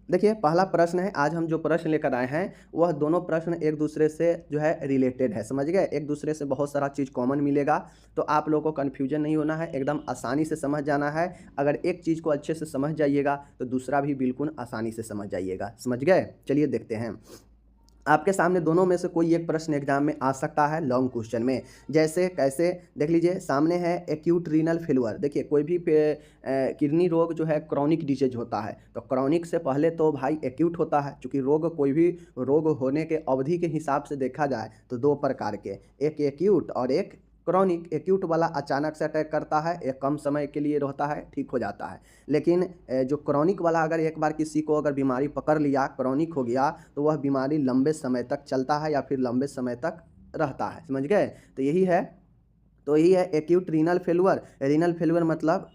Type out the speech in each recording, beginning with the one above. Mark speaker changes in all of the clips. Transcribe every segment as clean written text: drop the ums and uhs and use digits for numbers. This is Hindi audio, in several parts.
Speaker 1: देखिए पहला प्रश्न है, आज हम जो प्रश्न लेकर आए हैं वह दोनों प्रश्न एक दूसरे से जो है रिलेटेड है, समझ गए। एक दूसरे से बहुत सारा चीज़ कॉमन मिलेगा, तो आप लोगों को कन्फ्यूजन नहीं होना है, एकदम आसानी से समझ जाना है। अगर एक चीज़ को अच्छे से समझ जाइएगा तो दूसरा भी बिल्कुल आसानी से समझ जाइएगा, समझ गए। चलिए देखते हैं। आपके सामने दोनों में से कोई एक प्रश्न एग्जाम में आ सकता है लॉन्ग क्वेश्चन में। जैसे कैसे, देख लीजिए सामने है एक्यूट रीनल फेल्यूर। देखिए कोई भी किडनी रोग जो है क्रॉनिक डिजीज होता है, तो क्रॉनिक से पहले तो भाई एक्यूट होता है, क्योंकि रोग कोई भी रोग होने के अवधि के हिसाब से देखा जाए तो दो प्रकार के, एक एक्यूट और एक क्रॉनिक। एक्यूट वाला अचानक से अटैक करता है, एक कम समय के लिए रहता है, ठीक हो जाता है। लेकिन जो क्रॉनिक वाला, अगर एक बार किसी को अगर बीमारी पकड़ लिया, क्रॉनिक हो गया, तो वह बीमारी लंबे समय तक चलता है या फिर लंबे समय तक रहता है, समझ गए। तो यही है acute renal failure. Renal failure मतलब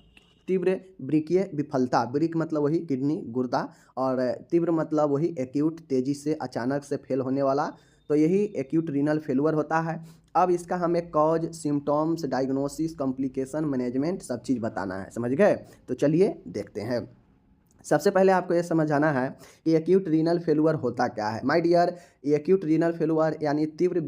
Speaker 1: तीव्र वृक्कीय विफलता। वृक्क मतलब वही किडनी, गुर्दा, और तीव्र मतलब वही एक्यूट, तेजी से अचानक से फेल होने वाला। तो यही एक्यूट रीनल फेल्यूर होता है। अब इसका हमें cause, symptoms, diagnosis, complication, management सब चीज़ बताना है, समझ गए। तो चलिए देखते हैं। सबसे पहले आपको ये समझाना है कि एक्यूट रीनल फेल्यूर होता क्या है। My dear, acute renal failure यानी तीव्र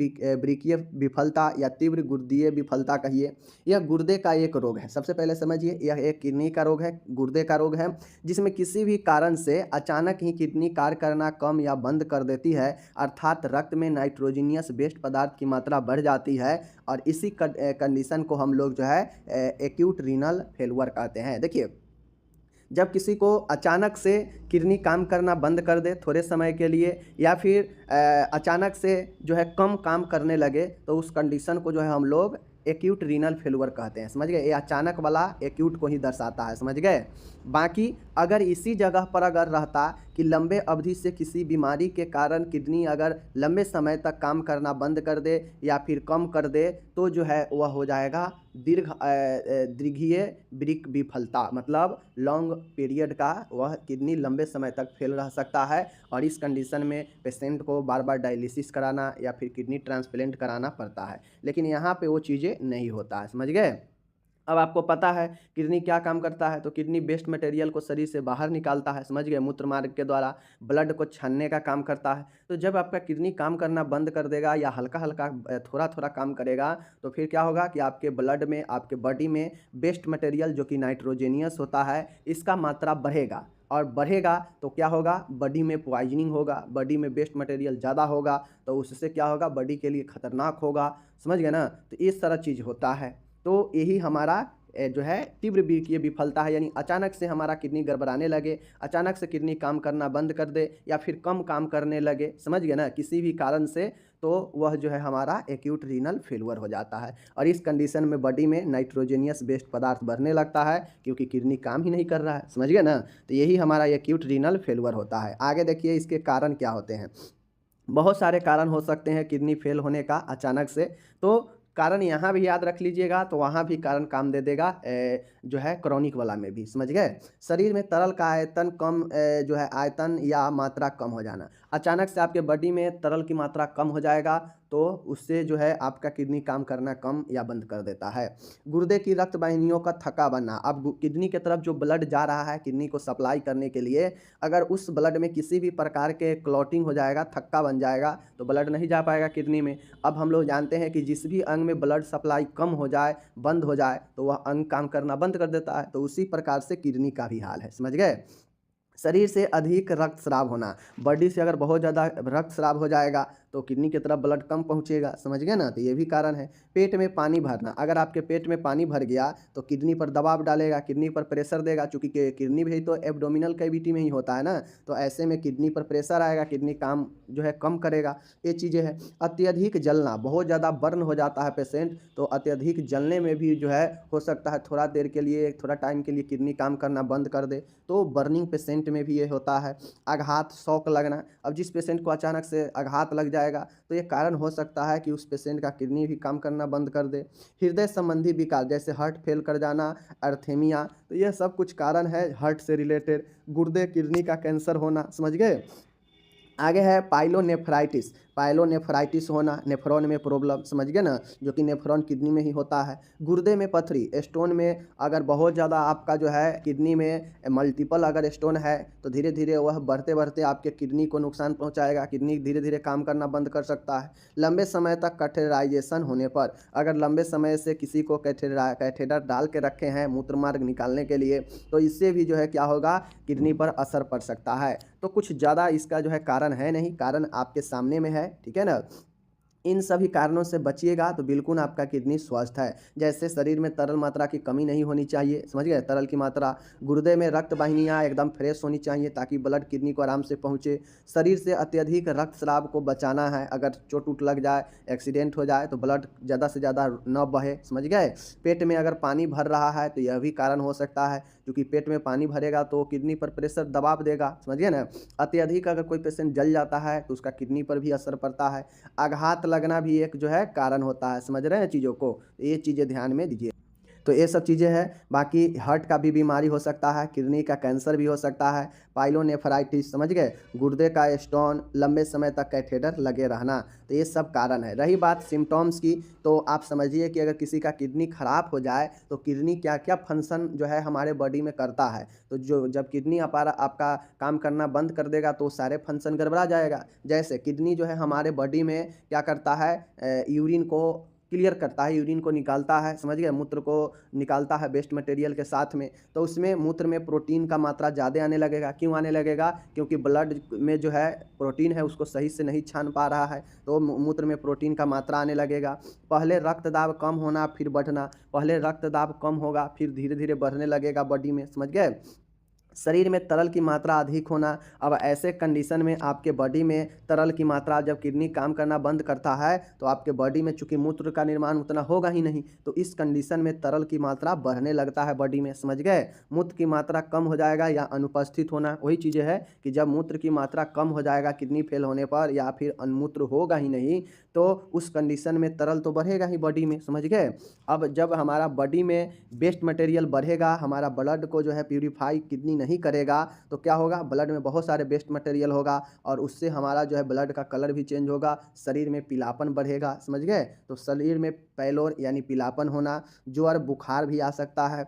Speaker 1: वृक्कीय विफलता या तीव्र गुर्दीय विफलता कहिए, यह गुर्दे का एक रोग है। सबसे पहले समझिए, यह एक किडनी का रोग है, गुर्दे का रोग है, जिसमें किसी भी कारण से अचानक ही किडनी कार्य करना कम या बंद कर देती है, अर्थात रक्त में नाइट्रोजीनियस वेस्ट पदार्थ की मात्रा बढ़ जाती है, और इसी कंडीशन को हम लोग जो है एक्यूट रीनल फेल्यूर कहते हैं। देखिए जब किसी को अचानक से किडनी काम करना बंद कर दे थोड़े समय के लिए, या फिर अचानक से जो है कम काम करने लगे, तो उस कंडीशन को जो है हम लोग एक्यूट रीनल फेल्यूर कहते हैं, समझ गए। ये अचानक वाला एक्यूट को ही दर्शाता है, समझ गए। बाकी अगर इसी जगह पर अगर रहता कि लंबे अवधि से किसी बीमारी के कारण किडनी अगर लंबे समय तक काम करना बंद कर दे या फिर कम कर दे, तो जो है वह हो जाएगा दीर्घीय वृक्क विफलता, मतलब लॉन्ग पीरियड का वह किडनी लंबे समय तक फेल रह सकता है, और इस कंडीशन में पेशेंट को बार बार डायलिसिस कराना या फिर किडनी ट्रांसप्लांट कराना पड़ता है। लेकिन यहाँ पे वो चीज़ें नहीं होता है, समझ गए। अब आपको पता है किडनी क्या काम करता है, तो किडनी वेस्ट मटेरियल को शरीर से बाहर निकालता है, समझ गए, मूत्र मार्ग के द्वारा ब्लड को छानने का काम करता है। तो जब आपका किडनी काम करना बंद कर देगा या हल्का हल्का थोड़ा थोड़ा काम करेगा, तो फिर क्या होगा कि आपके ब्लड में, आपके बॉडी में वेस्ट मटेरियल जो कि नाइट्रोजेनियस होता है, इसका मात्रा बढ़ेगा, और बढ़ेगा तो क्या होगा, बॉडी में पॉइजनिंग होगा, बॉडी में वेस्ट मटेरियल ज़्यादा होगा, तो उससे क्या होगा, बॉडी के लिए खतरनाक होगा, समझ गए ना। तो इस तरह चीज़ होता है। तो यही हमारा जो है तीव्र वृक्कीय विफलता है, यानी अचानक से हमारा किडनी गड़बड़ाने लगे, अचानक से किडनी काम करना बंद कर दे या फिर कम काम करने लगे, समझ गए ना, किसी भी कारण से, तो वह जो है हमारा एक्यूट रीनल फेल्यूर हो जाता है। और इस कंडीशन में बॉडी में नाइट्रोजेनियस वेस्ट पदार्थ बढ़ने लगता है, क्योंकि किडनी काम ही नहीं कर रहा है, समझ गए ना। तो यही हमारा एक्यूट रीनल फेल्यूर होता है। आगे देखिए इसके कारण क्या होते हैं। बहुत सारे कारण हो सकते हैं किडनी फेल होने का अचानक से, तो कारण यहाँ भी याद रख लीजिएगा, तो वहाँ भी कारण काम दे देगा जो है क्रॉनिक वाला में भी, समझ गए। शरीर में तरल का आयतन कम, जो है आयतन या मात्रा कम हो जाना। अचानक से आपके बॉडी में तरल की मात्रा कम हो जाएगा, तो उससे जो है आपका किडनी काम करना कम या बंद कर देता है। गुर्दे की रक्त वाहिनियों का थक्का बनना। अब किडनी की तरफ जो ब्लड जा रहा है किडनी को सप्लाई करने के लिए, अगर उस ब्लड में किसी भी प्रकार के क्लॉटिंग हो जाएगा, थक्का बन जाएगा, तो ब्लड नहीं जा पाएगा किडनी में। अब हम लोग जानते हैं कि जिस भी अंग में ब्लड सप्लाई कम हो जाए, बंद हो जाए, तो वह अंग काम करना बंद कर देता है। तो उसी प्रकार से किडनी का भी हाल है, समझ गए। शरीर से अधिक रक्तस्राव होना। बॉडी से अगर बहुत ज़्यादा रक्तस्राव हो जाएगा, तो किडनी की तरफ ब्लड कम पहुंचेगा, समझ गए ना। तो ये भी कारण है। पेट में पानी भरना। अगर आपके पेट में पानी भर गया, तो किडनी पर दबाव डालेगा, किडनी पर प्रेशर देगा, चूँकि किडनी भी तो एब्डोमिनल कैविटी में ही होता है ना, तो ऐसे में किडनी पर प्रेशर आएगा, किडनी काम जो है कम करेगा, ये चीज़ें हैं। अत्यधिक जलना, बहुत ज़्यादा बर्न हो जाता है पेशेंट, तो अत्यधिक जलने में भी जो है हो सकता है थोड़ा देर के लिए, थोड़ा टाइम के लिए किडनी काम करना बंद कर दे, तो बर्निंग पेशेंट में भी ये होता है। आघात, शॉक लगना। अब जिस पेशेंट को अचानक से आघात लग जाएगा, तो ये कारण हो सकता है कि उस पेशेंट का किडनी भी काम करना बंद कर दे। हृदय संबंधी विकार, जैसे हार्ट फेल कर जाना, अर्थेमिया, तो यह सब कुछ कारण है हार्ट से रिलेटेड। गुर्दे, किडनी का कैंसर होना, समझ गए। आगे है पाइलोनेफ्राइटिस। पाइलोनेफ्राइटिस होना, नेफ्रॉन में प्रॉब्लम, समझ गए ना, जो कि नेफ्रॉन किडनी में ही होता है। गुर्दे में पथरी, स्टोन में अगर बहुत ज़्यादा आपका जो है किडनी में मल्टीपल अगर स्टोन है तो धीरे धीरे वह बढ़ते बढ़ते आपके किडनी को नुकसान पहुंचाएगा, किडनी धीरे धीरे काम करना बंद कर सकता है। लंबे समय तक कैथेटराइजेशन होने पर, अगर लंबे समय से किसी को कैथेटर डाल के रखे हैं मूत्र मार्ग निकालने के लिए, तो इससे भी जो है क्या होगा, किडनी पर असर पड़ सकता है। तो कुछ ज़्यादा इसका जो है कारण है नहीं, कारण आपके सामने में है, ठीक है ना। इन सभी कारणों से बचिएगा तो बिल्कुल आपका किडनी स्वस्थ है। जैसे शरीर में तरल मात्रा की कमी नहीं होनी चाहिए, समझ गए, तरल की मात्रा। गुर्दे में रक्त वाहिनियाँ एकदम फ्रेश होनी चाहिए ताकि ब्लड किडनी को आराम से पहुँचे। शरीर से अत्यधिक रक्तस्राव को बचाना है, अगर चोट उट लग जाए, एक्सीडेंट हो जाए तो ब्लड ज़्यादा से ज़्यादा न बहे, समझ गए। पेट में अगर पानी भर रहा है तो यह भी कारण हो सकता है, क्योंकि पेट में पानी भरेगा तो किडनी पर प्रेशर दबाव देगा, समझिए ना। अत्यधिक अगर कोई पेशेंट जल जाता है तो उसका किडनी पर भी असर पड़ता है। आघात लगना भी एक जो है कारण होता है, समझ रहे हैं चीज़ों को, ये चीज़ें ध्यान में दीजिए। तो ये सब चीज़ें हैं। बाकी हार्ट का भी बीमारी हो सकता है, किडनी का कैंसर भी हो सकता है, पाइलोनेफ्राइटिस, समझ गए, गुर्दे का स्टोन, लंबे समय तक कैथेटर लगे रहना, तो ये सब कारण है। रही बात सिम्टम्स की, तो आप समझिए कि अगर किसी का किडनी खराब हो जाए तो किडनी क्या क्या फंक्शन जो है हमारे बॉडी में करता है, तो जो जब किडनी आपका काम करना बंद कर देगा तो सारे फंक्शन गड़बड़ा जाएगा। जैसे किडनी जो है हमारे बॉडी में क्या करता है, यूरिन को क्लियर करता है, यूरिन को निकालता है, समझ गए, मूत्र को निकालता है वेस्ट मटेरियल के साथ में। तो उसमें मूत्र में प्रोटीन का मात्रा ज़्यादा आने लगेगा। क्यों आने लगेगा, क्योंकि ब्लड में जो है प्रोटीन है उसको सही से नहीं छान पा रहा है, तो मूत्र में प्रोटीन का मात्रा आने लगेगा। पहले रक्त दाब कम होना फिर बढ़ना, पहले रक्त दाब कम होगा फिर धीरे धीरे बढ़ने लगेगा बॉडी में, समझ गए। शरीर में तरल की मात्रा अधिक होना, अब ऐसे कंडीशन में आपके बॉडी में तरल की मात्रा, जब किडनी काम करना बंद करता है तो आपके बॉडी में चूंकि मूत्र का निर्माण उतना होगा ही नहीं, तो इस कंडीशन में तरल की मात्रा बढ़ने लगता है बॉडी में, समझ गए। मूत्र की मात्रा कम हो जाएगा या अनुपस्थित होना, वही चीज़ें है कि जब मूत्र की मात्रा कम हो जाएगा किडनी फेल होने पर या फिर अनमूत्र होगा ही नहीं, तो उस कंडीशन में तरल तो बढ़ेगा ही बॉडी में, समझ गए। अब जब हमारा बॉडी में वेस्ट मटेरियल बढ़ेगा, हमारा ब्लड को जो है प्यूरिफाई किडनी नहीं करेगा, तो क्या होगा, ब्लड में बहुत सारे वेस्ट मटेरियल होगा और उससे हमारा जो है ब्लड का कलर भी चेंज होगा, शरीर में पीलापन बढ़ेगा, समझ गए। तो शरीर में पैलोर यानी पीलापन होना, ज्वर बुखार भी आ सकता है।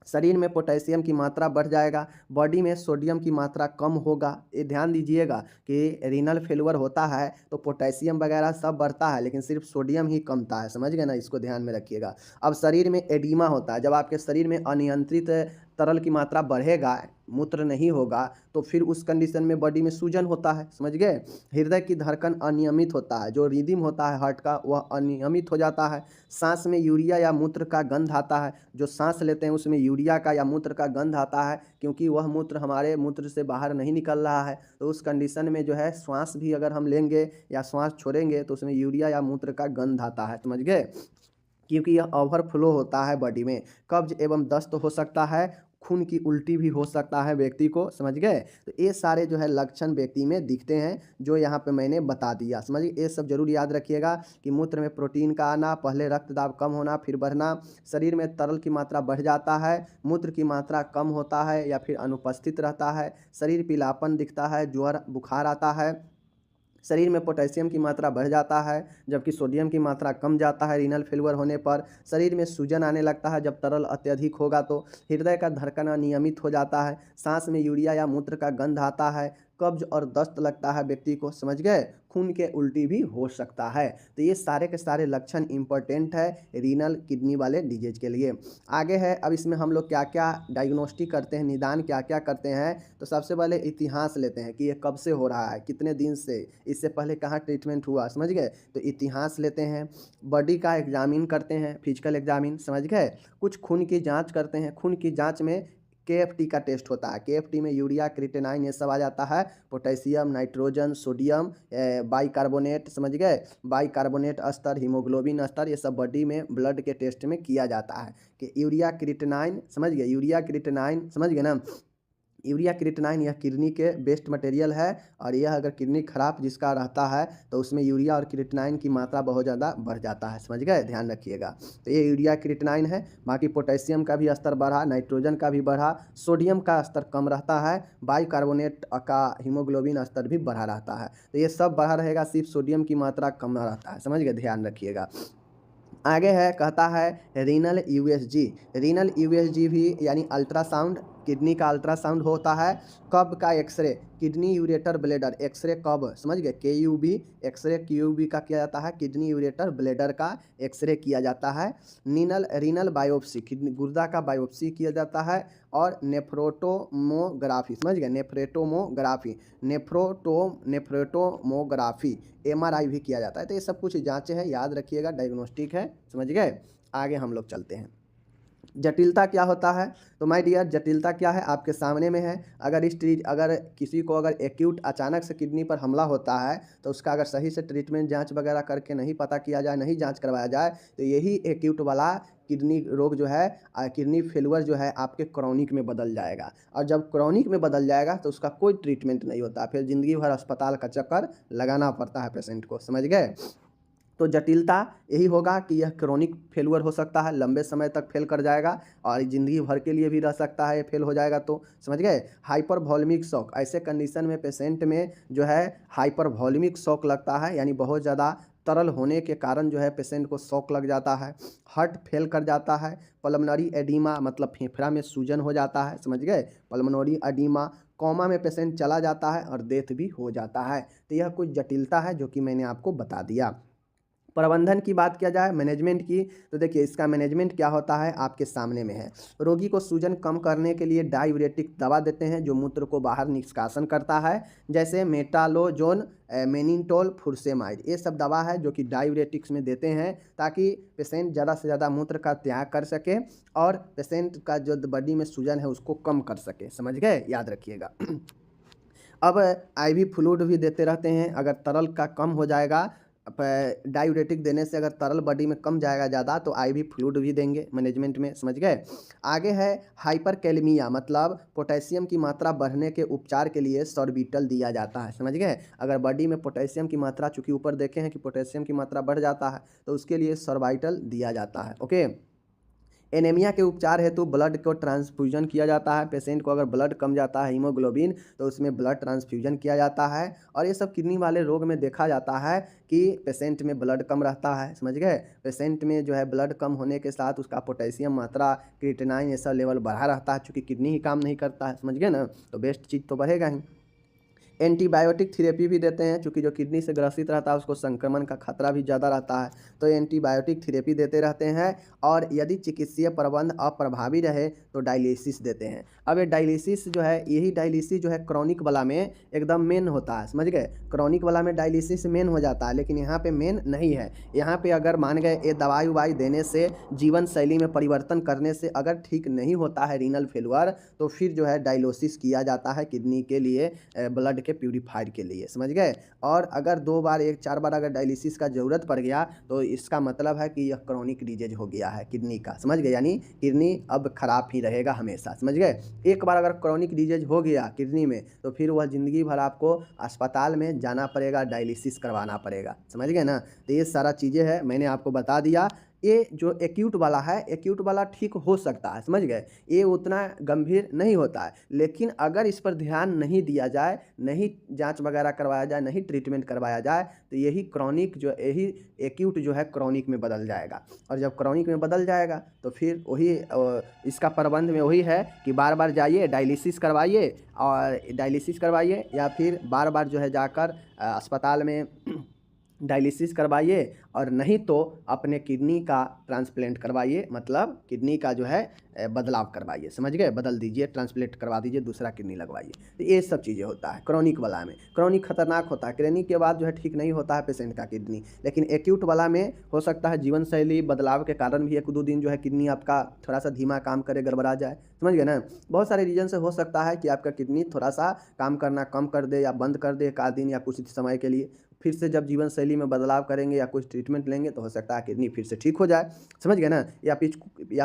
Speaker 1: शरीर में पोटेशियम की मात्रा बढ़ जाएगा, बॉडी में सोडियम की मात्रा कम होगा। ये ध्यान दीजिएगा कि रीनल फेल्योर होता है तो पोटेशियम वगैरह सब बढ़ता है लेकिन सिर्फ सोडियम ही कमता है, समझ गए ना, इसको ध्यान में रखिएगा। अब शरीर में एडिमा होता है, जब आपके शरीर में अनियंत्रित तरल की मात्रा बढ़ेगा, मूत्र नहीं होगा, तो फिर उस कंडीशन में बॉडी में सूजन होता है, समझ गए। हृदय की धड़कन अनियमित होता है, जो रिदम होता है हार्ट का वह अनियमित हो जाता है। सांस में यूरिया या मूत्र का गंध आता है, जो सांस लेते हैं उसमें यूरिया का या मूत्र का गंध आता है, क्योंकि वह मूत्र हमारे मूत्र से बाहर नहीं निकल रहा है। तो उस कंडीशन में जो है श्वास भी अगर हम लेंगे या श्वास छोड़ेंगे तो उसमें यूरिया या मूत्र का गंध आता है, समझ गए, क्योंकि यह ओवरफ्लो होता है बॉडी में। कब्ज एवं दस्त हो सकता है, खून की उल्टी भी हो सकता है व्यक्ति को, समझ गए। तो ये सारे जो है लक्षण व्यक्ति में दिखते हैं जो यहाँ पे मैंने बता दिया, समझिए। ये सब जरूर याद रखिएगा कि मूत्र में प्रोटीन का आना, पहले रक्त दाब कम होना फिर बढ़ना, शरीर में तरल की मात्रा बढ़ जाता है, मूत्र की मात्रा कम होता है या फिर अनुपस्थित रहता है, शरीर पीलापन दिखता है, ज्वर बुखार आता है, शरीर में पोटेशियम की मात्रा बढ़ जाता है जबकि सोडियम की मात्रा कम जाता है रीनल फेल्योर होने पर, शरीर में सूजन आने लगता है जब तरल अत्यधिक होगा, तो हृदय का धड़कन अनियमित हो जाता है, सांस में यूरिया या मूत्र का गंध आता है, कब्ज और दस्त लगता है व्यक्ति को, समझ गए, खून के उल्टी भी हो सकता है। तो ये सारे के सारे लक्षण इंपॉर्टेंट है रीनल किडनी वाले डिजीज के लिए। आगे है, अब इसमें हम लोग क्या क्या डायग्नोस्टिक करते हैं, निदान क्या क्या करते हैं। तो सबसे पहले इतिहास लेते हैं कि ये कब से हो रहा है, कितने दिन से, इससे पहले कहाँ ट्रीटमेंट हुआ, समझ गए। तो इतिहास लेते हैं, बॉडी का एग्जामिन करते हैं, फिजिकल एग्जामिन, समझ गए। कुछ खून की जाँच करते हैं, खून की जाँच में KFT का टेस्ट होता है, KFT में यूरिया क्रिएटिनाइन ये सब आ जाता है, पोटेशियम नाइट्रोजन सोडियम बाइकार्बोनेट, समझ गए, बाइकार्बोनेट स्तर, हीमोग्लोबिन स्तर, ये सब बॉडी में ब्लड के टेस्ट में किया जाता है कि यूरिया क्रिएटिनाइन, समझ गए, यूरिया क्रिएटिनाइन, समझ गए ना। यूरिया क्रिएटिनाइन यह किडनी के बेस्ट मटेरियल है, और यह अगर किडनी खराब जिसका रहता है तो उसमें यूरिया और क्रिएटिनाइन की मात्रा बहुत ज़्यादा बढ़ जाता है, समझ गए, ध्यान रखिएगा। तो ये यूरिया क्रिएटिनाइन है। बाकी पोटेशियम का भी स्तर बढ़ा, नाइट्रोजन का भी बढ़ा, सोडियम का स्तर कम रहता है, बाइकार्बोनेट का हीमोग्लोबिन स्तर भी बढ़ा रहता है। तो ये सब बढ़ा रहेगा, सिर्फ सोडियम की मात्रा कम रहता है, समझ गए, ध्यान रखिएगा। आगे है, कहता है रीनल यूएसजी। रीनल यूएसजी भी यानी अल्ट्रासाउंड, किडनी का अल्ट्रासाउंड होता है। कब का x-ray, kidney ureter bladder x-ray कब, समझ गए, केयूबी एक्सरे, क्यूबी का किया जाता है, किडनी यूरेटर ब्लेडर का एक्सरे किया जाता है। रीनल बायोप्सी, किडनी गुर्दा का बायोप्सी किया जाता है। और नेफ्रोटोमोग्राफी, समझ गए, नेफ्रोटोमोग्राफी एमआरआई भी किया जाता है। तो ये सब कुछ जांचें हैं, याद रखिएगा, डायग्नोस्टिक है, समझ गए। आगे हम लोग चलते हैं, जटिलता क्या होता है। तो माय डियर, जटिलता क्या है आपके सामने में है। अगर किसी को अगर एक्यूट अचानक से किडनी पर हमला होता है तो उसका अगर सही से ट्रीटमेंट जांच वगैरह करके नहीं पता किया जाए, नहीं जांच करवाया जाए, तो यही एक्यूट वाला किडनी रोग जो है, किडनी फेलुअर जो है आपके क्रॉनिक में बदल जाएगा। और जब क्रॉनिक में बदल जाएगा तो उसका कोई ट्रीटमेंट नहीं होता, फिर ज़िंदगी भर अस्पताल का चक्कर लगाना पड़ता है पेशेंट को, समझ गए। तो जटिलता यही होगा कि यह क्रोनिक फेलुअर हो सकता है, लंबे समय तक फेल कर जाएगा और ज़िंदगी भर के लिए भी रह सकता है, फेल हो जाएगा तो, समझ गए। हाइपर वॉल्यूमिक शॉक, ऐसे कंडीशन में पेशेंट में जो है हाइपर वॉल्यूमिक शॉक लगता है, यानी बहुत ज़्यादा तरल होने के कारण जो है पेशेंट को शॉक लग जाता है। हार्ट फेल कर जाता है। पल्मोनरी एडीमा, मतलब फेफड़ा में सूजन हो जाता है, समझ गए, पल्मोनरी एडीमा। कोमा में पेशेंट चला जाता है और डेथ भी हो जाता है। तो यह कुछ जटिलता है जो कि मैंने आपको बता दिया। प्रबंधन की बात किया जाए, मैनेजमेंट की, तो देखिए इसका मैनेजमेंट क्या होता है आपके सामने में है। रोगी को सूजन कम करने के लिए डायूरेटिक दवा देते हैं जो मूत्र को बाहर निष्कासन करता है, जैसे मेटालोजोन, मेनिटोल, फुरसेमाइड, ये सब दवा है जो कि डायूरेटिक्स में देते हैं ताकि पेशेंट ज़्यादा से ज़्यादा मूत्र का त्याग कर सके और पेशेंट का जो बॉडी में सूजन है उसको कम कर सके, समझ गए, याद रखिएगा। अब आईवी फ्लूइड भी देते रहते हैं, अगर तरल का कम हो जाएगा, डायूरेटिक देने से अगर तरल बॉडी में कम जाएगा ज़्यादा तो आईवी फ्लूइड भी देंगे मैनेजमेंट में, समझ गए। आगे है हाइपरकैलेमिया, मतलब पोटेशियम की मात्रा बढ़ने के उपचार के लिए सॉर्बिटल दिया जाता है, समझ गए। अगर बॉडी में पोटेशियम की मात्रा, चूँकि ऊपर देखे हैं कि पोटेशियम की मात्रा बढ़ जाता है, तो उसके लिए सॉर्बिटल दिया जाता है, ओके। एनीमिया के उपचार हेतु ब्लड को ट्रांसफ्यूजन किया जाता है। पेशेंट को अगर ब्लड कम जाता है, हीमोग्लोबिन, तो उसमें ब्लड ट्रांसफ्यूजन किया जाता है। और ये सब किडनी वाले रोग में देखा जाता है कि पेशेंट में ब्लड कम रहता है, समझ गए। पेशेंट में जो है ब्लड कम होने के साथ उसका पोटेशियम मात्रा, क्रिएटिनाइन, ये सब लेवल बढ़ा रहता है, चूँकि किडनी ही काम नहीं करता है, समझ गए ना, तो बेस्ट चीज़ तो बढ़ेगा ही। एंटीबायोटिक थेरेपी भी देते हैं, क्योंकि जो किडनी से ग्रसित रहता है उसको संक्रमण का खतरा भी ज़्यादा रहता है, तो एंटीबायोटिक थेरेपी देते रहते हैं। और यदि चिकित्सीय प्रबंध अप्रभावी रहे तो डायलिसिस देते हैं। अब ये डायलिसिस जो है, यही डायलिसिस जो है क्रॉनिक वाला में एकदम मेन होता है, समझ गए। क्रॉनिक वाला में डायलिसिस मेन हो जाता है, लेकिन यहाँ पे मेन नहीं है। यहाँ पे अगर मान गए ये दवाई उवाई देने से, जीवन शैली में परिवर्तन करने से अगर ठीक नहीं होता है रीनल फेलुअर, तो फिर जो है डायलिसिस किया जाता है किडनी के लिए, ब्लड के प्यूरीफायर के लिए, समझ गए। और अगर 2 बार 1-4 बार अगर डायलिसिस का ज़रूरत पड़ गया तो इसका मतलब है कि यह क्रोनिक डिजीज हो गया है किडनी का, समझ गए, यानी किडनी अब खराब ही रहेगा हमेशा, समझ गए। एक बार अगर क्रोनिक डिजीज हो गया किडनी में तो फिर वह ज़िंदगी भर आपको अस्पताल में जाना पड़ेगा, डायलिसिस करवाना पड़ेगा, समझ गए ना। तो ये सारा चीज़ें हैं, मैंने आपको बता दिया। ये जो एक्यूट वाला है, एक्यूट वाला ठीक हो सकता है, समझ गए, ये उतना गंभीर नहीं होता है, लेकिन अगर इस पर ध्यान नहीं दिया जाए, नहीं जांच वगैरह करवाया जाए, नहीं ट्रीटमेंट करवाया जाए, तो यही क्रॉनिक जो, यही एक्यूट जो है क्रॉनिक में बदल जाएगा। और जब क्रॉनिक में बदल जाएगा तो फिर वही इसका प्रबंध में वही है कि बार बार जाइए डायलिसिस करवाइए, और डायलिसिस करवाइए या फिर बार बार जो है जाकर अस्पताल में डायलिसिस करवाइए, और नहीं तो अपने किडनी का ट्रांसप्लांट करवाइए, मतलब किडनी का जो है बदलाव करवाइए, समझ गए, बदल दीजिए, ट्रांसप्लांट करवा दीजिए, दूसरा किडनी लगवाइए। तो ये सब चीज़ें होता है क्रॉनिक वाला में। क्रॉनिक खतरनाक होता है, क्रॉनिक के बाद जो है ठीक नहीं होता है पेशेंट का किडनी, लेकिन एक्यूट वाला में हो सकता है जीवन शैली बदलाव के कारण भी 1-2 दिन जो है किडनी आपका थोड़ा सा धीमा काम करे, गड़बड़ा जाए, समझ गए ना। बहुत सारे रीजन से हो सकता है कि आपका किडनी थोड़ा सा काम करना कम कर दे या बंद कर दे 1 आध दिन या कुछ समय के लिए, फिर से जब जीवन शैली में बदलाव करेंगे या कुछ ट्रीटमेंट लेंगे तो हो सकता है किडनी फिर से ठीक हो जाए, समझ गए ना। या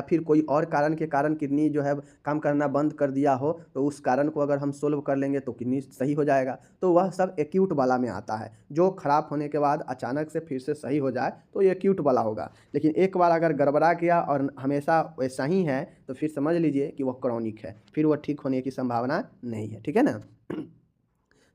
Speaker 1: फिर कोई और कारण के कारण किडनी जो है काम करना बंद कर दिया हो, तो उस कारण को अगर हम सोल्व कर लेंगे तो किडनी सही हो जाएगा। तो वह सब एक्यूट वाला में आता है। जो खराब होने के बाद अचानक से फिर से सही हो जाए तो ये एक्यूट वाला होगा। लेकिन एक बार अगर गड़बड़ा गया और हमेशा वैसा ही है तो फिर समझ लीजिए कि वह क्रॉनिक है, फिर वह ठीक होने की संभावना नहीं है, ठीक है ना।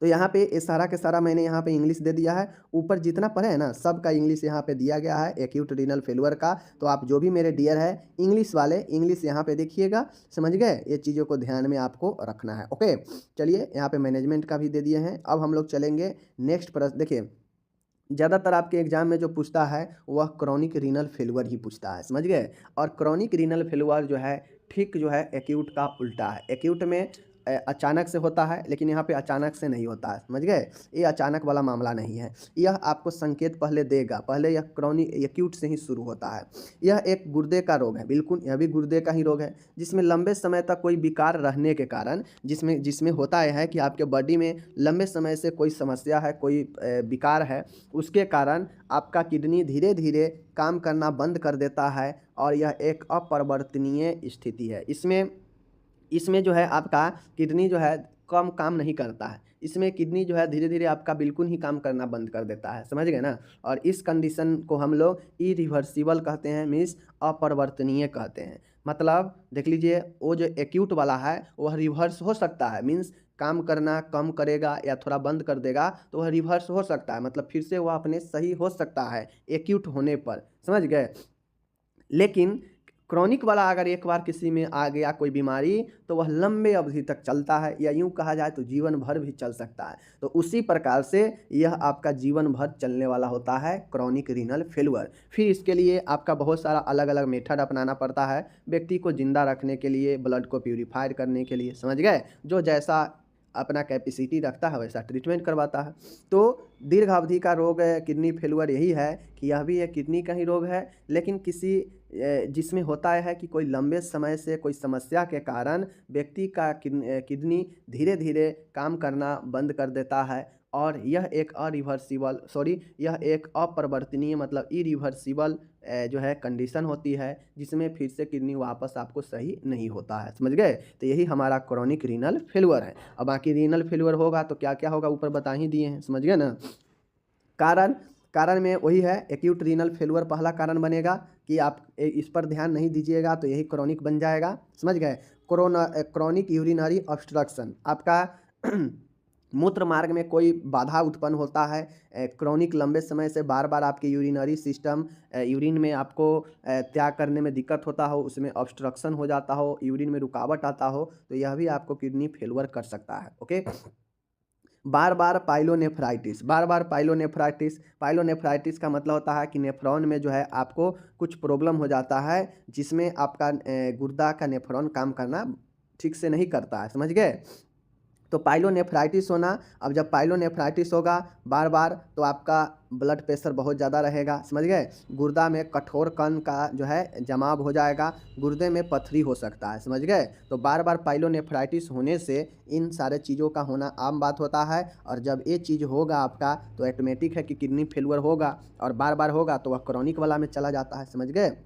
Speaker 1: तो यहाँ पे ये सारा के सारा मैंने यहाँ पे इंग्लिश दे दिया है। ऊपर जितना पढ़े है ना सब का इंग्लिश यहाँ पे दिया गया है एक्यूट रीनल फेलुअर का। तो आप जो भी मेरे डियर है इंग्लिश वाले, इंग्लिश यहाँ पे देखिएगा, समझ गए। ये चीज़ों को ध्यान में आपको रखना है। ओके, चलिए यहाँ पे मैनेजमेंट का भी दे दिए हैं। अब हम लोग चलेंगे नेक्स्ट प्रश्न। देखिए, ज़्यादातर आपके एग्जाम में जो पूछता है वह क्रॉनिक रीनल फेलुअर ही पूछता है, समझ गए। और क्रॉनिक रीनल फेलुअर जो है ठीक जो है एक्यूट का उल्टा है। एक्यूट में अचानक से होता है, लेकिन यहाँ पे अचानक से नहीं होता है, समझ गए। ये अचानक वाला मामला नहीं है। यह आपको संकेत पहले देगा, पहले यह क्रॉनिक एक्यूट से ही शुरू होता है। यह एक गुर्दे का रोग है, बिल्कुल यह भी गुर्दे का ही रोग है, जिसमें लंबे समय तक कोई विकार रहने के कारण, जिसमें जिसमें होता यह है कि आपके बॉडी में लंबे समय से कोई समस्या है, कोई विकार है, उसके कारण आपका किडनी धीरे धीरे काम करना बंद कर देता है और यह एक अपरिवर्तनीय स्थिति है। इसमें जो है आपका किडनी जो है कम काम नहीं करता है। इसमें किडनी जो है धीरे धीरे आपका बिल्कुल ही काम करना बंद कर देता है, समझ गए ना। और इस कंडीशन को हम लोग इरिवर्सिबल कहते हैं, मीन्स अपरिवर्तनीय कहते हैं। मतलब देख लीजिए, वो जो एक्यूट वाला है वह रिवर्स हो सकता है, मीन्स काम करना कम करेगा या थोड़ा बंद कर देगा तो वह रिवर्स हो सकता है, मतलब फिर से वह अपने सही हो सकता है एक्यूट होने पर, समझ गए। लेकिन क्रॉनिक वाला अगर एक बार किसी में आ गया कोई बीमारी तो वह लंबे अवधि तक चलता है, या यूं कहा जाए तो जीवन भर भी चल सकता है। तो उसी प्रकार से यह आपका जीवन भर चलने वाला होता है क्रॉनिक रीनल फेलुअर। फिर इसके लिए आपका बहुत सारा अलग अलग मेथड अपनाना पड़ता है व्यक्ति को जिंदा रखने के लिए, ब्लड को प्यूरिफायर करने के लिए, समझ गए। जो जैसा अपना कैपेसिटी रखता है वैसा ट्रीटमेंट करवाता है। तो दीर्घ अवधि का रोग है किडनी फेलुअर यही है कि यह भी एक किडनी का ही रोग है, लेकिन जिसमें होता है कि कोई लंबे समय से कोई समस्या के कारण व्यक्ति का किडनी धीरे धीरे काम करना बंद कर देता है और यह एक अपरिवर्तनीय मतलब इरिवर्सिबल जो है कंडीशन होती है, जिसमें फिर से किडनी वापस आपको सही नहीं होता है, समझ गए। तो यही हमारा क्रॉनिक रीनल फेलुअर है। अब बाकी रीनल फेलुअर होगा तो क्या क्या होगा ऊपर बता ही दिए हैं, समझ गए ना। कारण में वही है, एक्यूट रीनल फेलुअर पहला कारण बनेगा कि आप इस पर ध्यान नहीं दीजिएगा तो यही क्रॉनिक बन जाएगा, समझ गए। क्रॉनिक यूरिनरी ऑब्स्ट्रक्शन, आपका मूत्र मार्ग में कोई बाधा उत्पन्न होता है। क्रॉनिक लंबे समय से बार बार आपके यूरिनरी सिस्टम, यूरिन में आपको त्याग करने में दिक्कत होता हो, उसमें ऑब्स्ट्रक्शन हो जाता हो, यूरिन में रुकावट आता हो, तो यह भी आपको किडनी फेलुअर कर सकता है। ओके, बार बार पाइलोनेफ्राइटिस, पाइलोनेफ्राइटिस का मतलब होता है कि नेफ्रॉन में जो है आपको कुछ प्रॉब्लम हो जाता है, जिसमें आपका गुर्दा का नेफ्रॉन काम करना ठीक से नहीं करता है, समझ गए। तो पाइलोनेफ्राइटिस होना, अब जब पाइलोनेफ्राइटिस होगा बार बार तो आपका ब्लड प्रेशर बहुत ज़्यादा रहेगा, समझ गए। गुर्दा में कठोर कण का जो है जमाव हो जाएगा, गुर्दे में पथरी हो सकता है, समझ गए। तो बार बार पाइलोनेफ्राइटिस होने से इन सारे चीज़ों का होना आम बात होता है। और जब ये चीज़ होगा आपका तो ऑटोमेटिक है कि किडनी फेलुअर होगा, और बार बार होगा तो वह क्रॉनिक वाला में चला जाता है, समझ गए।